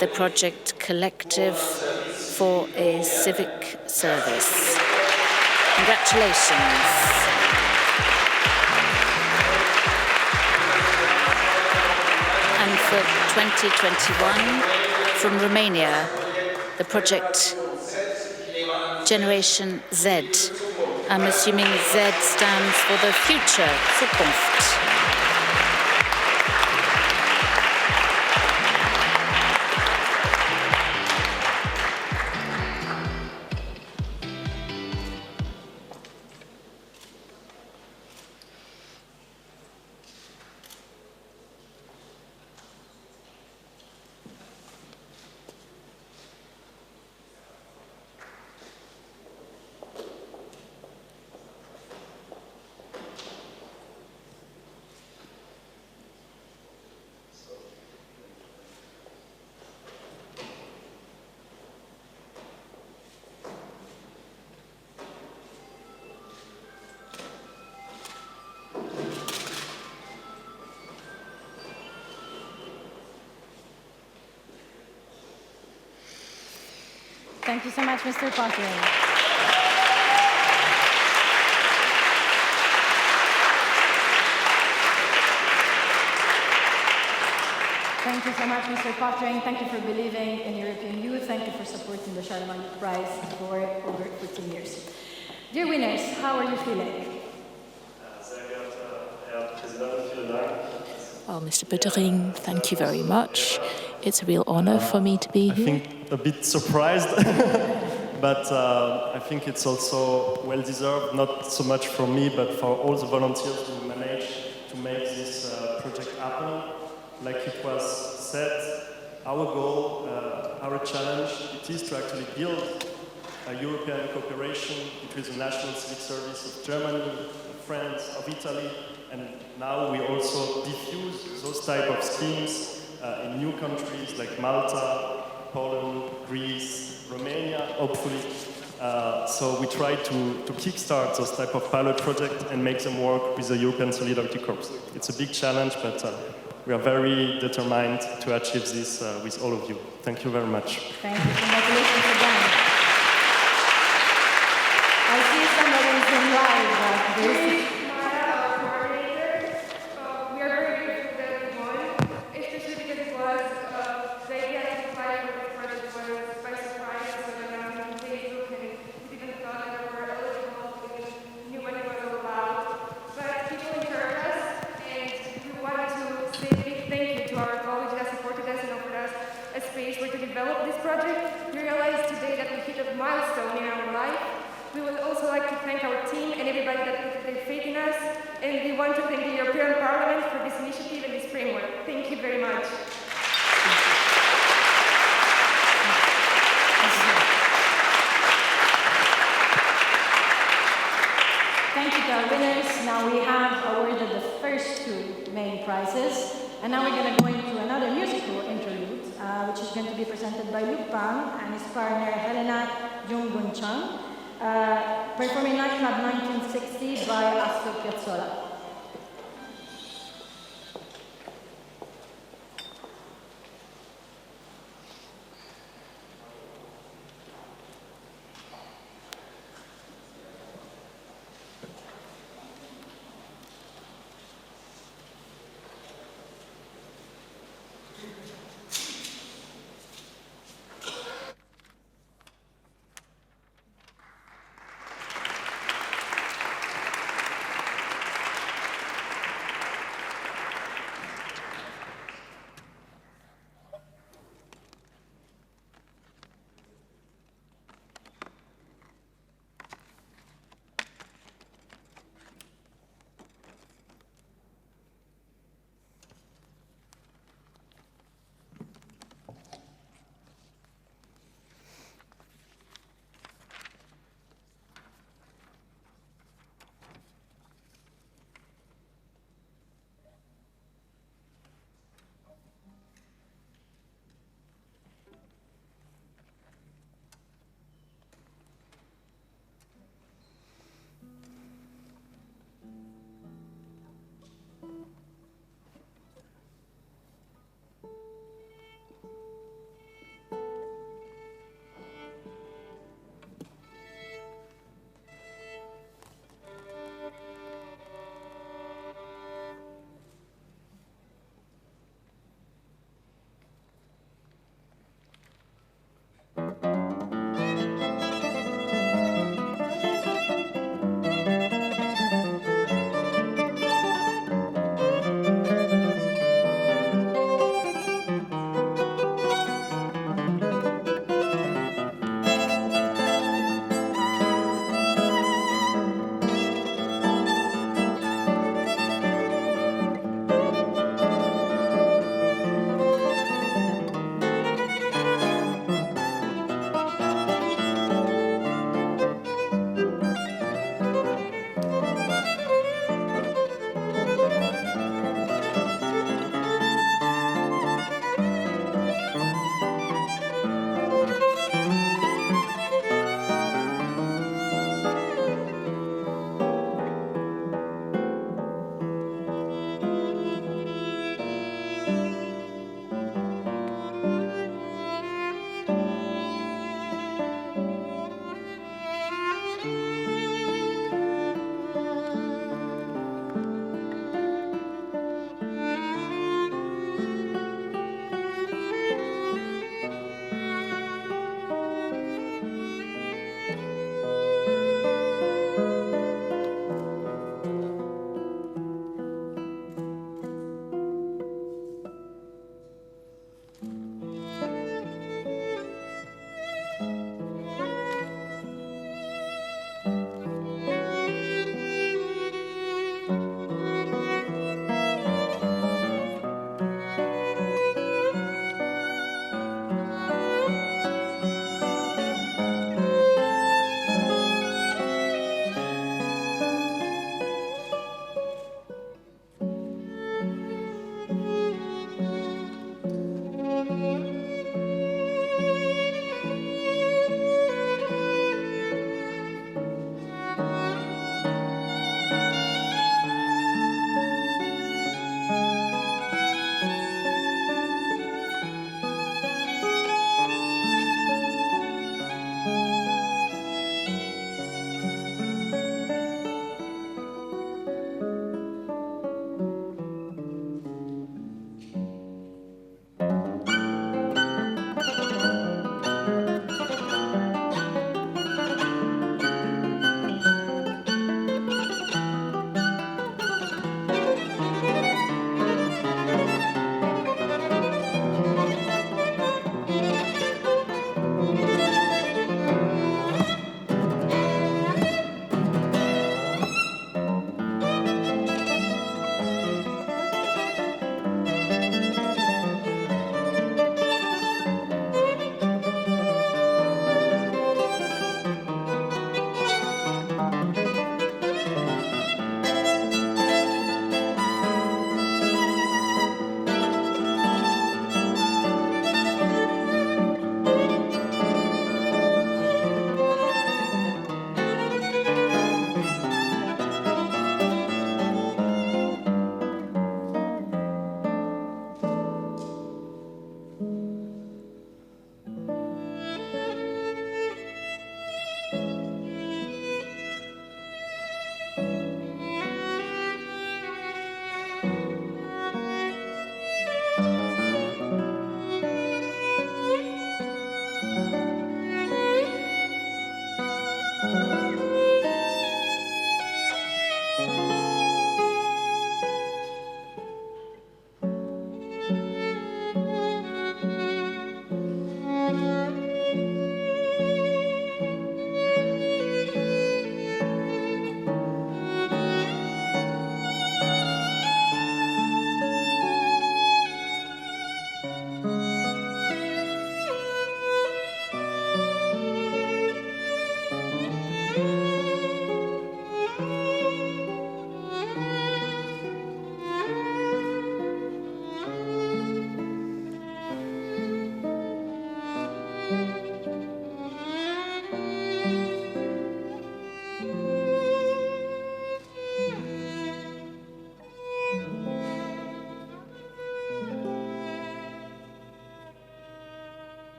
the project Collective for a Civic Service. Congratulations. And for 2021, from Romania, the project Generation Z. I'm assuming Z stands for the future, Zukunft. Thank you so much, Mr. Potter. Thank you so much, Mr. Pottering. Thank you for believing in European youth. Thank you for supporting the Charlemagne Prize for over 15 years. Dear winners, how are you feeling? Well, Mr. Pottering, thank you very much. It's a real honor for me to be here. I think a bit surprised, but I think it's also well-deserved, not so much for me, but for all the volunteers who managed to make this project happen. Like it was said, our goal, our challenge, it is to actually build a European cooperation between the National Civic Service of Germany, of France, of Italy, and now we also diffuse those type of schemes in new countries like Malta, Poland, Greece, Romania, hopefully. So we try to kickstart those type of pilot projects and make them work with the European Solidarity Corps. It's a big challenge, but we are very determined to achieve this with all of you. Thank you very much. Thank you. Congratulations again. I see somebody is in live. We are very grateful that we won, especially because it was the idea to apply for this project was by surprise, so we went on Facebook and we didn't thought that we were eligible because we knew what it was all about. But people encouraged us, and we wanted to say a big thank you to our college that supported us and offered us a space where to develop this project. We realized today that we hit a milestone in our life. We would also like to thank our team and everybody that put their faith in us, and we want to thank the European Parliament for this initiative and this framework. Thank you very much. Thank you to our winners. Now we have awarded the first two main prizes, and now we're going to go into another musical interlude, which is going to be presented by Luke Pang and his partner Helena Junggun Chang, performing Nightclub 1960 by Astor Piazzolla.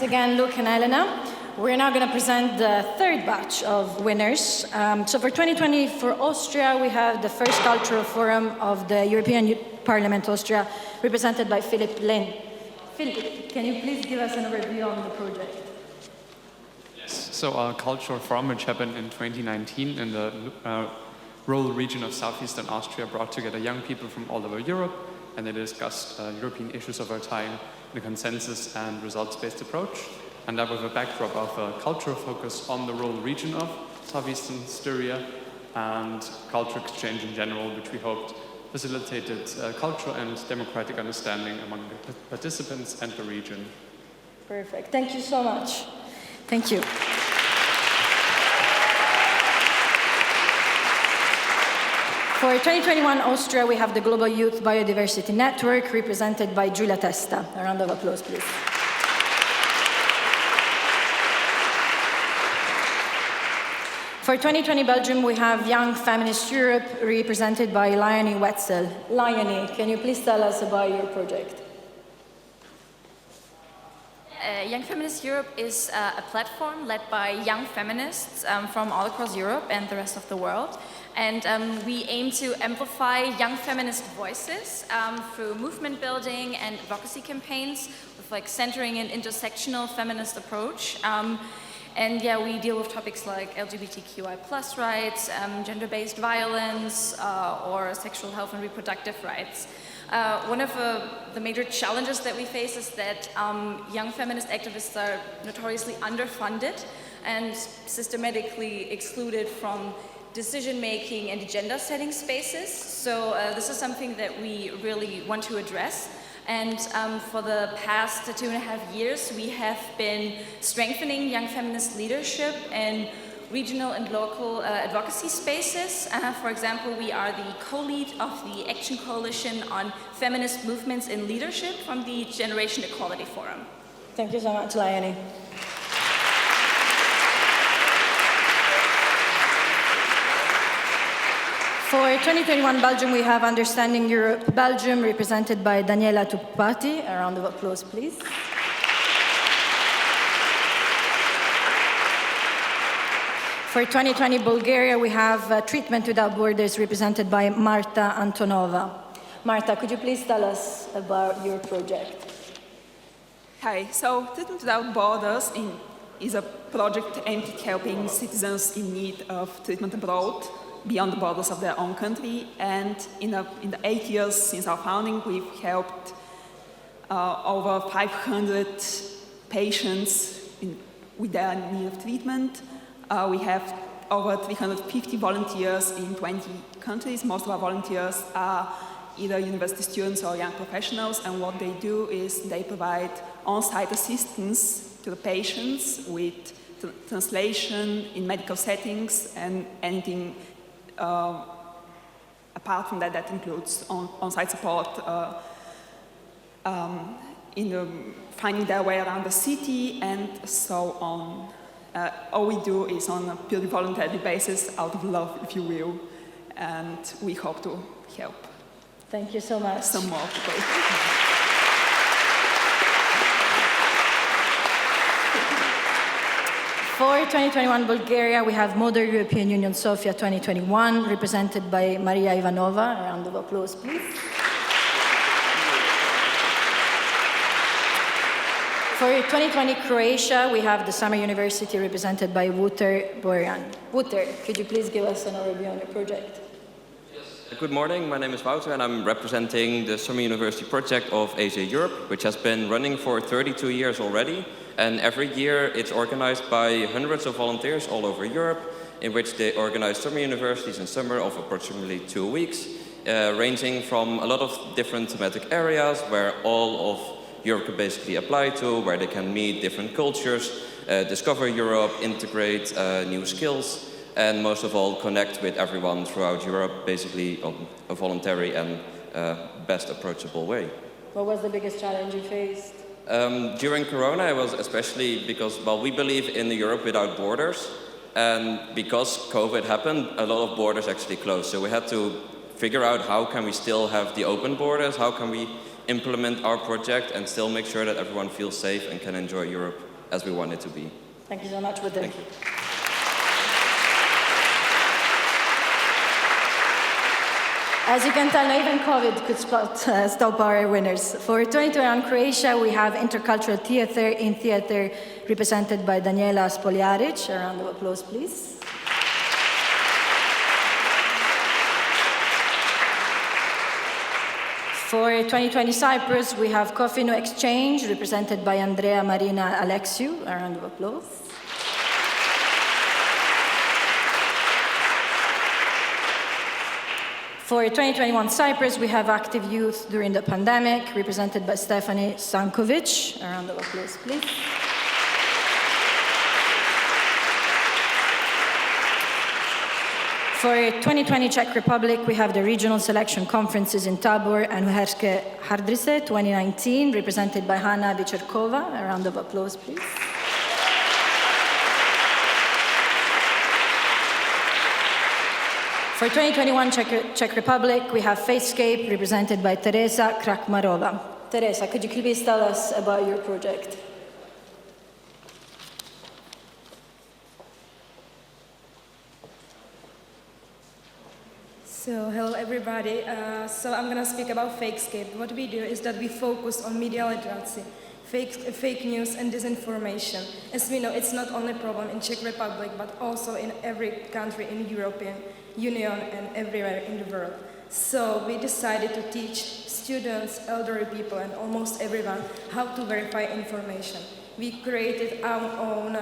Thanks again, Luke and Elena. We're now going to present the third batch of winners. So for 2020, for Austria, we have the first cultural forum of the European Parliament Austria, represented by Philip Lin. Philip, can you please give us an overview on the project? Yes, so our cultural forum, which happened in 2019 in the rural region of southeastern Austria, brought together young people from all over Europe, and they discussed European issues of our time in a consensus and results-based approach. And that with a backdrop of a cultural focus on the rural region of southeastern Styria and cultural exchange in general, which we hoped facilitated cultural and democratic understanding among the participants and the region. Perfect. Thank you so much. Thank you. For 2021 Austria, we have the Global Youth Biodiversity Network, represented by Giulia Testa. A round of applause, please. For 2020 Belgium, we have Young Feminist Europe, represented by Leonie Wetzel. Leonie, can you please tell us about your project? Young Feminist Europe is a platform led by young feminists from all across Europe and the rest of the world. And we aim to amplify young feminist voices through movement building and advocacy campaigns with centering an intersectional feminist approach. And yeah, we deal with topics like LGBTQI+ rights, gender-based violence, or sexual health and reproductive rights. One of the major challenges that we face is that young feminist activists are notoriously underfunded and systematically excluded from decision-making and agenda-setting spaces. So this is something that we really want to address. And for the past 2.5 years, we have been strengthening young feminist leadership in regional and local advocacy spaces. For example, we are the co-lead of the Action Coalition on Feminist Movements in Leadership from the Generation Equality Forum. Thank you so much, Leonie. For 2021 Belgium, we have Understanding Europe Belgium, represented by Daniela Tupati. A round of applause, please. For 2020 Bulgaria, we have Treatment Without Borders, represented by Marta Antonova. Marta, could you please tell us about your project? Hi, so Treatment Without Borders is a project aimed at helping citizens in need of treatment abroad, beyond the borders of their own country. And in the 8 years since our founding, we've helped over 500 patients with their need of treatment. We have over 350 volunteers in 20 countries. Most of our volunteers are either university students or young professionals, and what they do is they provide on-site assistance to the patients with translation in medical settings and anything apart from that, that includes on-site support in finding their way around the city and so on. All we do is on a purely voluntary basis, out of love, if you will, and we hope to help. Thank you so much. Some more people. For 2021 Bulgaria, we have Modern European Union Sofia 2021, represented by Maria Ivanova. A round of applause, please. For 2020 Croatia, we have the Summer University, represented by Wouter Borjan. Wouter, could you please give us an overview on your project? Good morning, my name is Wouter and I'm representing the Summer University project of Asia Europe, which has been running for 32 years already. And every year it's organized by hundreds of volunteers all over Europe, in which they organize summer universities in summer of approximately 2 weeks, ranging from a lot of different thematic areas where all of Europe can basically apply to, where they can meet different cultures, discover Europe, integrate new skills, and most of all connect with everyone throughout Europe, basically on a voluntary and best approachable way. What was the biggest challenge you faced? During Corona, it was especially because, well, we believe in the Europe without borders, and because COVID happened, a lot of borders actually closed. So we had to figure out how can we still have the open borders, how can we implement our project and still make sure that everyone feels safe and can enjoy Europe. as we want it to be. Thank you so much, Buddha. Thank you. As you can tell, even COVID could stop our winners. For 2021 Croatia, we have intercultural theater in theater represented by Daniela Spoljaric. A round of applause, please. For 2020 Cyprus, we have Coffee No Exchange represented by Andrea Marina Alexiou. A round of applause. For 2021 Cyprus, we have Active Youth During the Pandemic, represented by Stephanie Stankovic. A round of applause, please. For 2020 Czech Republic, we have the regional selection conferences in Tabor and Uherské Hrdlice 2019, represented by Hanna Vyčerková. A round of applause, please. For 2021 Czech Republic, we have Facescape, represented by Teresa Krakmarova. Teresa, could you please tell us about your project? So, hello everybody. So I'm gonna speak about Fakescape. What we do is that we focus on media literacy, fake news and disinformation. As we know, it's not only a problem in Czech Republic, but also in every country in European Union and everywhere in the world. So we decided to teach students, elderly people, and almost everyone how to verify information. We created our own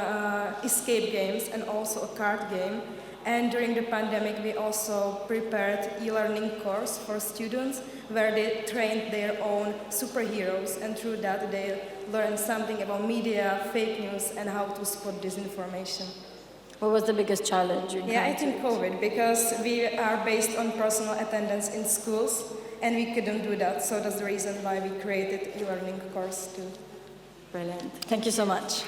escape games and also a card game. And during the pandemic, we also prepared e-learning course for students where they trained their own superheroes, and through that they learned something about media, fake news, and how to spot disinformation. What was the biggest challenge you encountered? Yeah, I think COVID, because we are based on personal attendance in schools, and we couldn't do that, so that's the reason why we created e-learning course too. Brilliant. Thank you so much.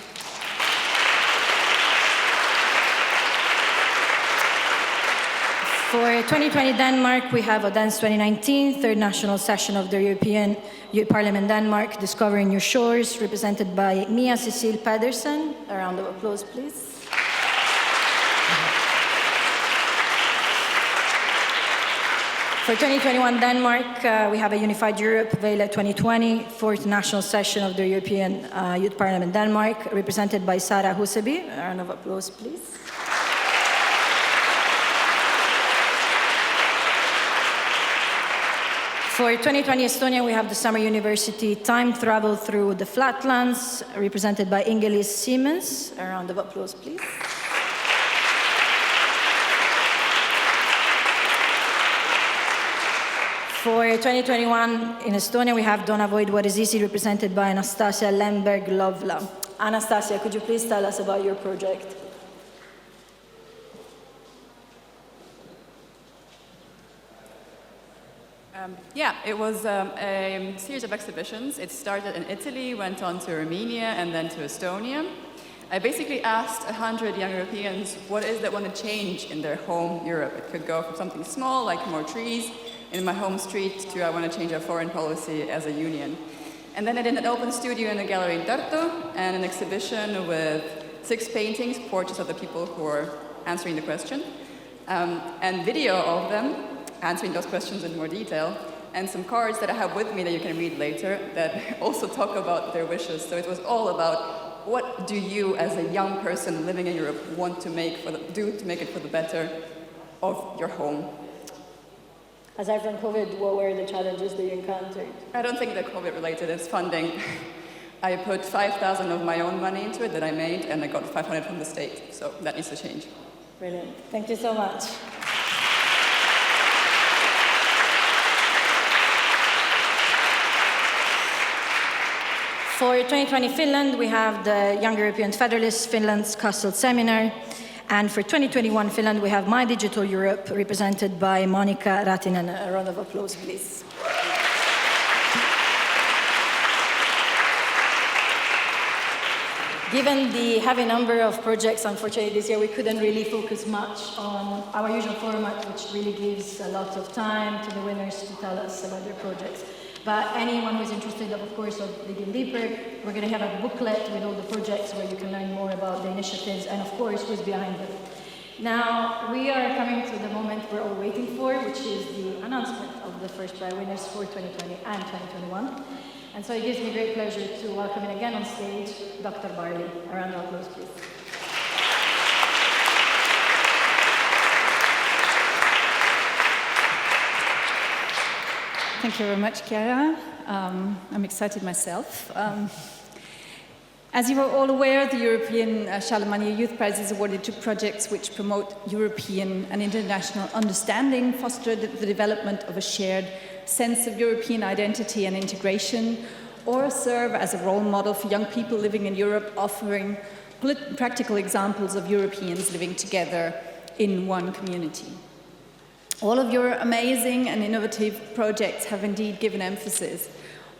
For 2020 Denmark, we have Odense 2019, third national session of the European Parliament Denmark, Discovering New Shores, represented by Mia Cecile Pedersen. A round of applause, please. For 2021 Denmark, we have a Unified Europe, Vejle 2020, fourth national session of the European Youth Parliament Denmark, represented by Sara Huseby. A round of applause, please. For 2020 Estonia, we have the Summer University Time Travel Through the Flatlands, represented by Ingelis Siemens. A round of applause, please. For 2021 in Estonia, we have Don't Avoid What Is Easy, represented by Anastasia Lemberg-Lovla. Anastasia, could you please tell us about your project? Yeah, it was a series of exhibitions. It started in Italy, went on to Armenia, and then to Estonia. I basically asked 100 young Europeans what is that want to change in their home Europe. It could go from something small, like more trees in my home street, to I want to change our foreign policy as a union. And then I did an open studio in a gallery in Tartu, and an exhibition with 6 paintings, portraits of the people who were answering the question, and video of them answering those questions in more detail, and some cards that I have with me that you can read later that also talk about their wishes. So it was all about what do you as a young person living in Europe want to do to make it for the better of your home. Aside from COVID, what were the challenges that you encountered? I don't think they're COVID related, it's funding. I put 5,000 of my own money into it that I made, and I got 500 from the state, so that needs to change. Brilliant. Thank you so much. For 2020 Finland, we have the Young European Federalists Finland's Castle Seminar. And for 2021 Finland, we have My Digital Europe, represented by Monika Ratinen. A round of applause, please. Given the heavy number of projects, unfortunately, this year, we couldn't really focus much on our usual format, which really gives a lot of time to the winners to tell us about their projects. But anyone who's interested, of course, of digging deeper, we're going to have a booklet with all the projects where you can learn more about the initiatives and, of course, who's behind them. Now, we are coming to the moment we're all waiting for, which is the announcement of the first prize winners for 2020 and 2021. And so it gives me great pleasure to welcome in again on stage Dr. Barley. A round of applause, please. Thank you very much, Chiara. I'm excited myself. As you are all aware, the European Charlemagne Youth Prize is awarded to projects which promote European and international understanding, foster the development of a shared sense of European identity and integration, or serve as a role model for young people living in Europe, offering practical examples of Europeans living together in one community. All of your amazing and innovative projects have indeed given emphasis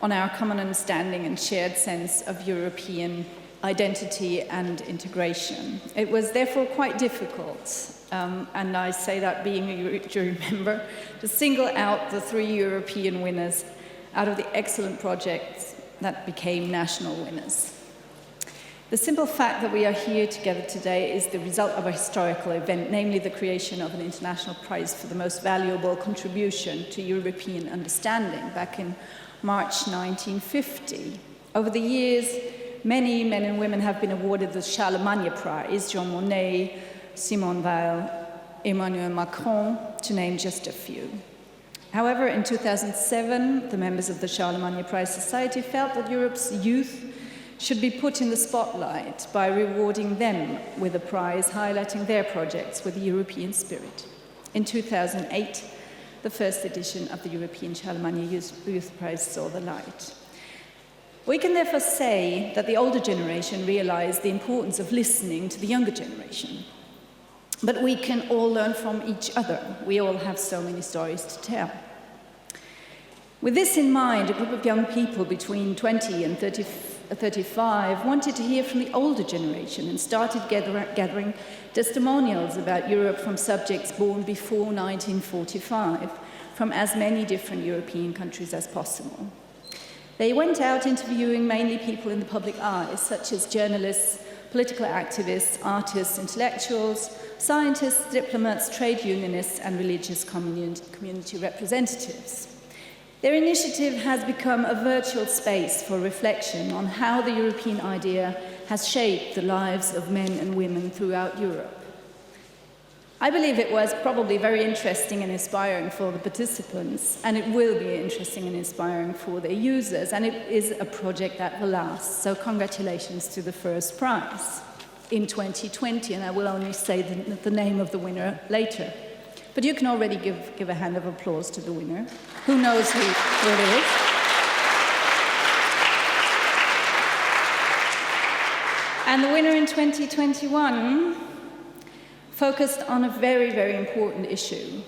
on our common understanding and shared sense of European identity and integration. It was therefore quite difficult, and I say that being a jury member, to single out the 3 European winners out of the excellent projects that became national winners. The simple fact that we are here together today is the result of a historical event, namely the creation of an international prize for the most valuable contribution to European understanding back in March 1950. Over the years, many men and women have been awarded the Charlemagne Prize, Jean Monnet, Simone Weil, Emmanuel Macron, to name just a few. However, in 2007, the members of the Charlemagne Prize Society felt that Europe's youth should be put in the spotlight by rewarding them with a prize highlighting their projects with the European spirit. In 2008, the first edition of the European Charlemagne Youth Prize saw the light. We can therefore say that the older generation realized the importance of listening to the younger generation. But we can all learn from each other. We all have so many stories to tell. With this in mind, a group of young people between 20 and 35 wanted to hear from the older generation and started gathering testimonials about Europe from subjects born before 1945, from as many different European countries as possible. They went out interviewing mainly people in the public eye, such as journalists, political activists, artists, intellectuals, scientists, diplomats, trade unionists, and religious community representatives. Their initiative has become a virtual space for reflection on how the European idea has shaped the lives of men and women throughout Europe. I believe it was probably very interesting and inspiring for the participants, and it will be interesting and inspiring for their users, and it is a project that will last. So congratulations to the first prize in 2020, and I will only say the name of the winner later. But you can already give a hand of applause to the winner. Who knows who it is? And the winner in 2021 focused on a very, very important issue.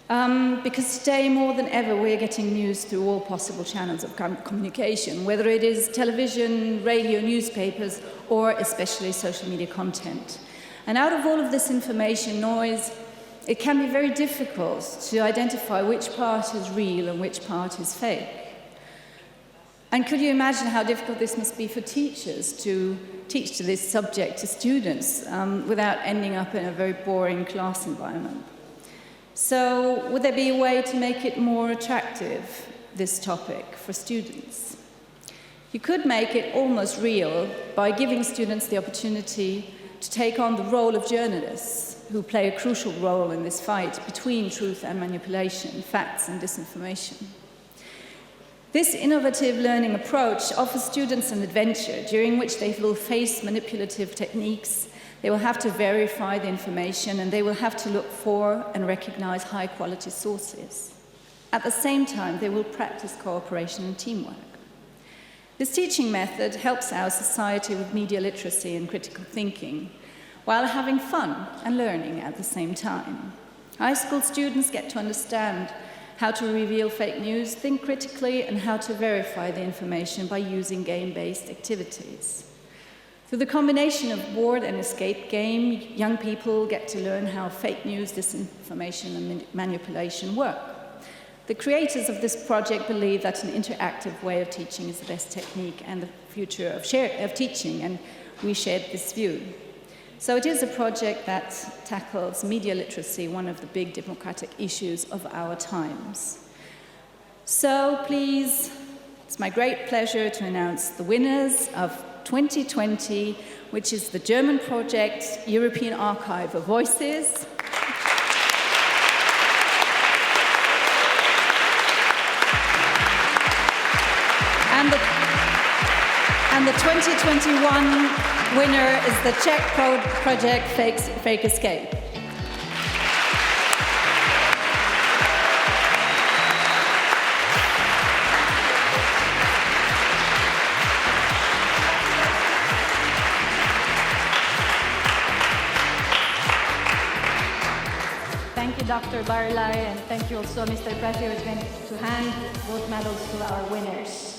Because today, more than ever, we're getting news through all possible channels of communication, whether it is television, radio, newspapers, or especially social media content. And out of all of this information noise, it can be very difficult to identify which part is real and which part is fake. And could you imagine how difficult this must be for teachers to teach to this subject to students without ending up in a very boring class environment? So would there be a way to make it more attractive, this topic, for students? You could make it almost real by giving students the opportunity to take on the role of journalists, who play a crucial role in this fight between truth and manipulation, facts and disinformation. This innovative learning approach offers students an adventure during which they will face manipulative techniques, they will have to verify the information, and they will have to look for and recognize high-quality sources. At the same time, they will practice cooperation and teamwork. This teaching method helps our society with media literacy and critical thinking, while having fun and learning at the same time. High school students get to understand how to reveal fake news, think critically, and how to verify the information by using game-based activities. Through the combination of board and escape game, young people get to learn how fake news, disinformation, and manipulation work. The creators of this project believe that an interactive way of teaching is the best technique and the future of teaching, and we shared this view. So it is a project that tackles media literacy, one of the big democratic issues of our times. So please, it's my great pleasure to announce the winners of 2020, which is the German project European Archive of Voices. And the 2021 winner is the Czech project Fake Escape. Thank you, Dr. Barlai, and thank you also, Mr. Prefi, who is going to hand both medals to our winners.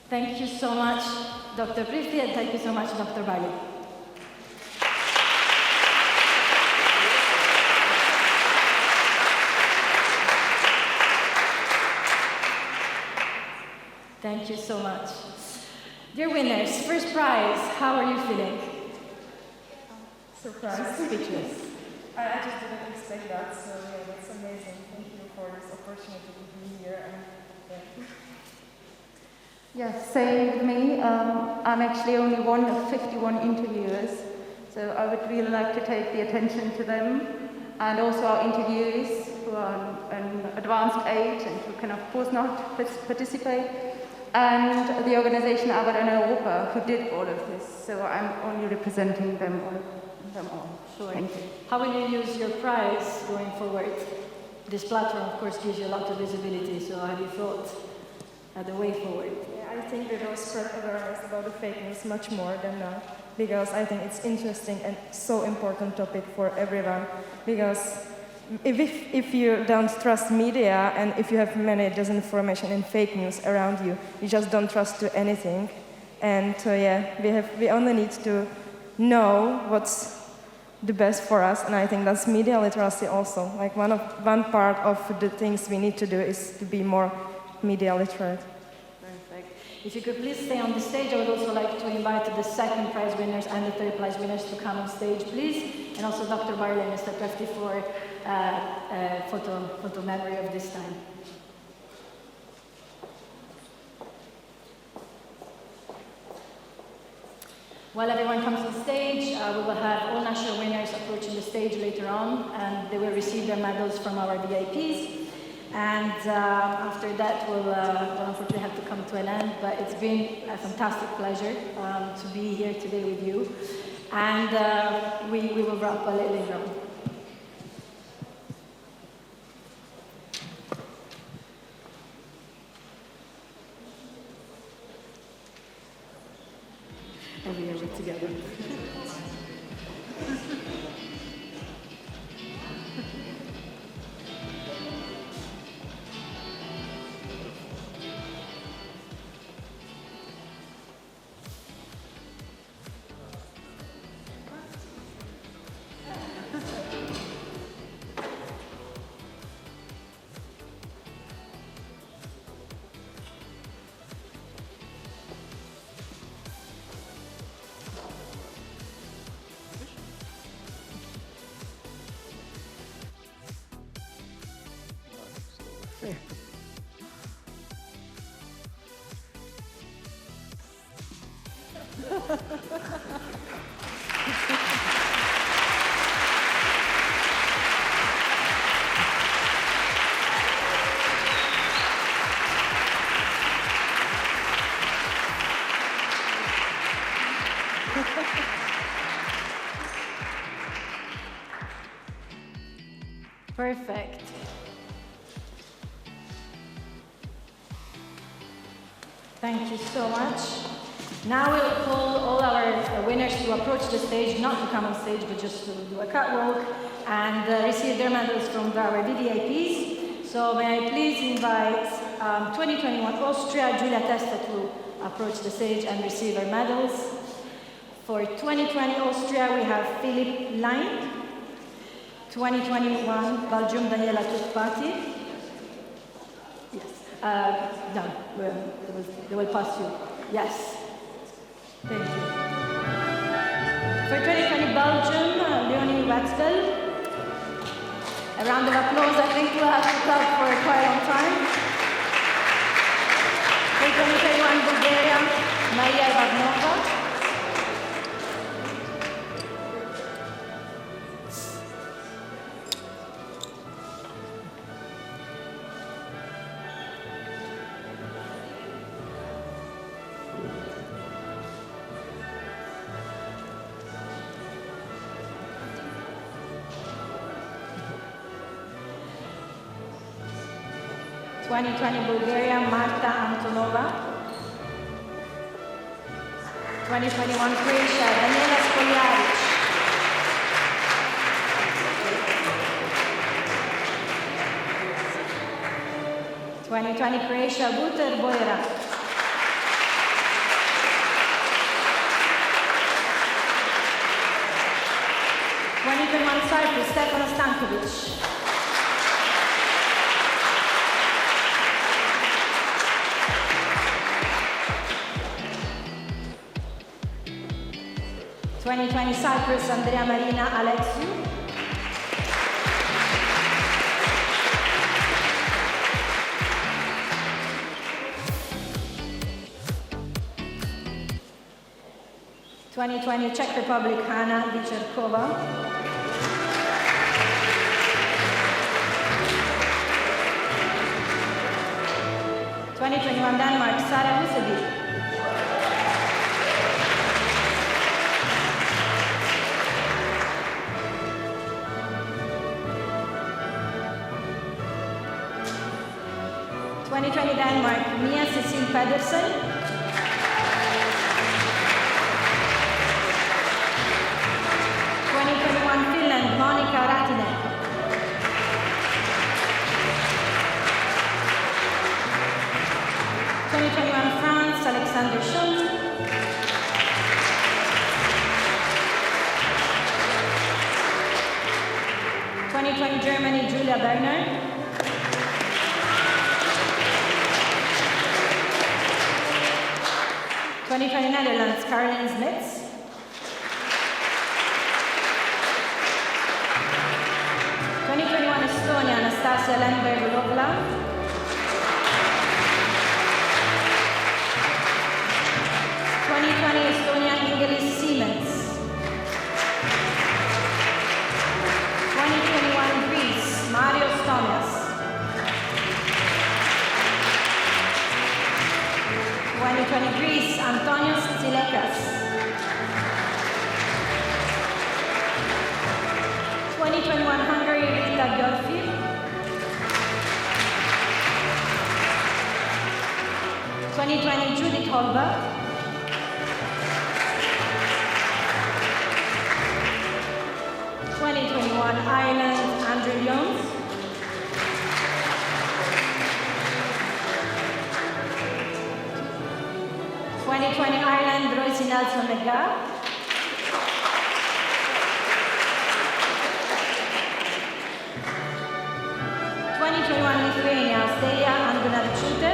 Thank you so much, Dr. Prifti, and thank you so much, Dr. Barley. Thank you so much. Dear winners, first prize, how are you feeling? Surprised. Speechless. I just didn't expect that, so yeah, that's amazing. Thank you for this opportunity to be here. And, yeah. Yes, same with me. I'm actually only one of 51 interviewers, so I would really like to take the attention to them, and also our interviewees who are an advanced age and who can of course not participate, and the organization Arbeit in Europa who did all of this, so I'm only representing them all. Sure. Thank you. How will you use your prize going forward? This platform, of course, gives you a lot of visibility, so have you thought of the way forward? I think we will spread awareness about the fake news much more than now, because I think it's interesting and so important topic for everyone, because if you don't trust media and if you have many disinformation and fake news around you, you just don't trust to anything. And we only need to know what's the best for us, and I think that's media literacy also. Like one part of the things we need to do is to be more media literate. If you could please stay on the stage, I would also like to invite the second prize winners and the third prize winners to come on stage, please. And also Dr. Barley and Mr. Prefti for photo memory of this time. While everyone comes on stage, we will have all national winners approaching the stage later on, and they will receive their medals from our VIPs. And after that, we'll unfortunately have to come to an end, but it's been a fantastic pleasure to be here today with you. And we will wrap a little later on. Every year we're together. Perfect. Thank you so much. Now we'll call all our winners to approach the stage, not to come on stage, but just to do a catwalk and receive their medals from our VDIPs. So may I please invite 2021 Austria, Giulia Testa, to approach the stage and receive her medals. For 2020 Austria, we have Philip Line. 2021 Belgium, Daniela Tutpati. Yes. No, they will pass you. Yes. Thank you. For 2020 Belgium, Leonie Wetzel. A round of applause. I think we'll have to clap for quite a long time. For 2021 Bulgaria, Maria Ivanova. Bulgaria, Marta Antonova. 2021 Croatia, Daniela Spoljaric. 2020 Croatia, Guter Bojera. 2021 Cyprus, Stefano Stankovic. 2020 Cyprus, Andrea Marina Alexiou. 2020 Czech Republic, Hanna Vicherkova. 2021 Denmark, Sara Huseby. 2020 Denmark, Mia Cecile Pedersen. 2021 Finland, Monika Ratinen. 2021 France, Alexander Schultz. 2020 Germany, Julia Berner. 2020 Netherlands, Caroline Smits. 2021 Estonia, Anastasia Lemberg-Lovla. 2020 Estonia, Ingelis Siemens. 2021 Greece, Marios Tomias. 2020 Greece, Antonios Tsilekas. 2021 Hungary, Rita Györfi. 2020 Judith Holba. 2021 Ireland, Andrew Jones. 2020 Ireland, Royce Nelson McGrath. 2021 Lithuania, Stelia Andonavičiūtė.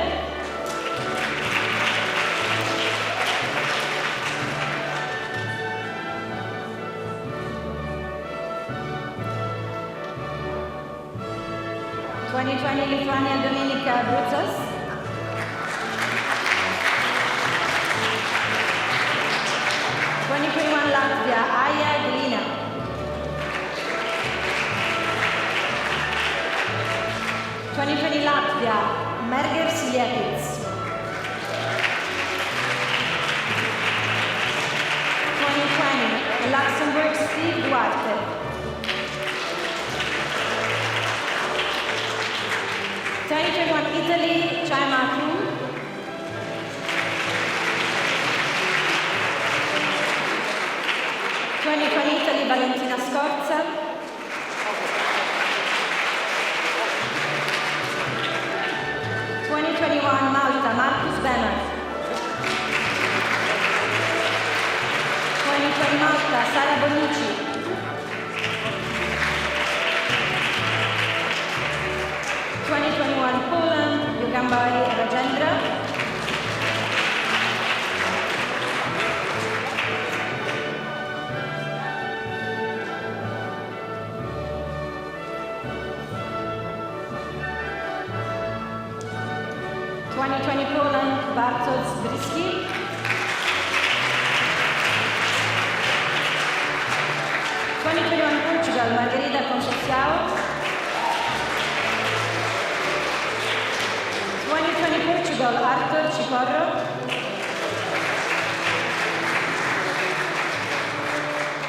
2020 Lithuania, Dominika Brucas. 2021 Latvia, Aija Glina. 2020 Latvia, Merger Siljepits. 2020 Luxembourg, Steve Duarte. Italy, Charlemagne. 2020 Italy, Valentina Scorza. 2021 Malta, Marcus Benner. 2020 Malta, Sara Bonucci. 2021 Poland, Yugambai Rajendra. 2020 Poland, Bartosz Bryski. 2021 Portugal, Margarida Conceição. 2020 Portugal, Arthur Chicorro.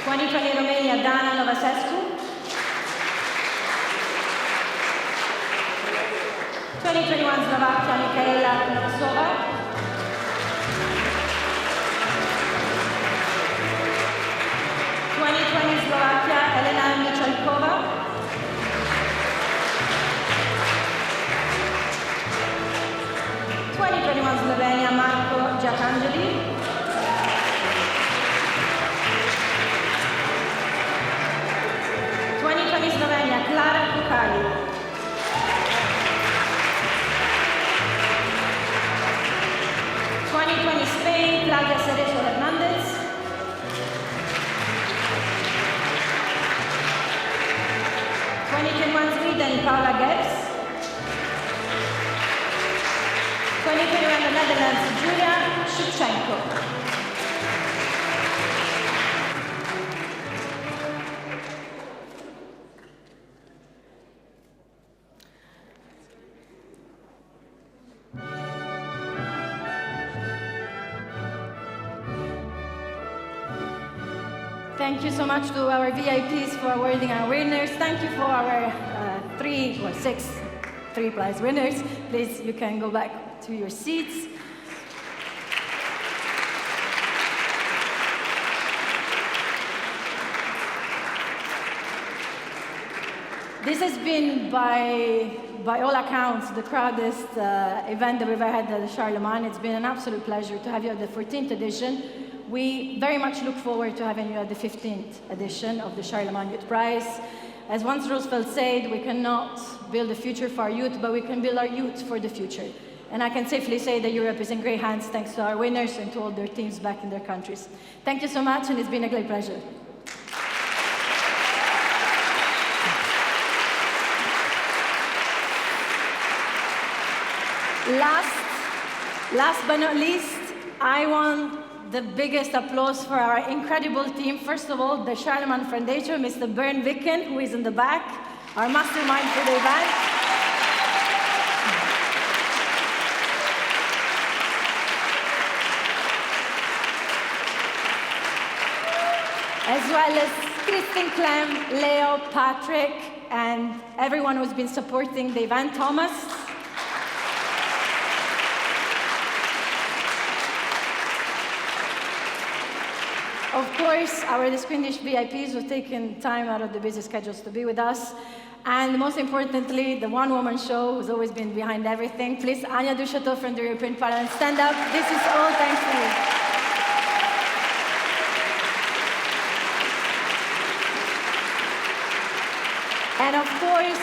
2020 Romania, Dana Novasescu. 2021 Slovakia, Michaela Novosova. 2020 Slovakia, Elena Michalkova. 2021 Slovenia, Marko Giacangeli. 2020 Slovenia, Klara Kukali. 2020 Spain, Claudia Cerezo Hernandez. 2021 Sweden, Paula Gebs. 2021 the Netherlands, Julia Shevchenko. Thank you so much to our VIPs for awarding our winners. Thank you for our six three-prize winners. Please, you can go back to your seats. This has been, by all accounts, the proudest event that we've ever had at the Charlemagne. It's been an absolute pleasure to have you at the 14th edition. We very much look forward to having you at the 15th edition of the Charlemagne Youth Prize. As once Roosevelt said, we cannot build a future for our youth, but we can build our youth for the future. And I can safely say that Europe is in great hands thanks to our winners and to all their teams back in their countries. Thank you so much, and it's been a great pleasure. Last but not least, I want the biggest applause for our incredible team. First of all, the Charlemagne Foundation, Mr. Bernd Wicken, who is in the back, our mastermind for the event. As well as Kristen Clem, Leo, Patrick, and everyone who's been supporting the event, Thomas. Of course, our distinguished VIPs who've taken time out of their busy schedules to be with us. And most importantly, the one-woman show who's always been behind everything. Please, Anya Duchateau from the European Parliament, stand up. This is all thanks to you. And of course,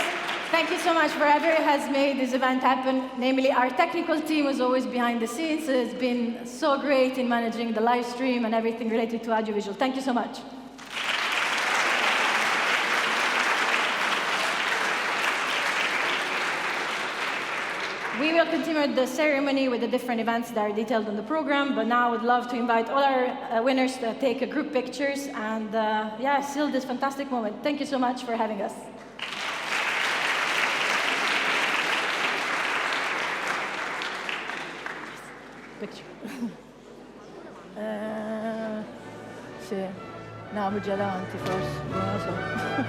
thank you so much for whoever has made this event happen, namely our technical team was always behind the scenes. It's been so great in managing the live stream and everything related to audiovisual. Thank you so much. We will continue the ceremony with the different events that are detailed on the program, but now I would love to invite all our winners to take a group pictures and seal this fantastic moment. Thank you so much for having us. Picture. Sì, no, già davanti forse, non lo so.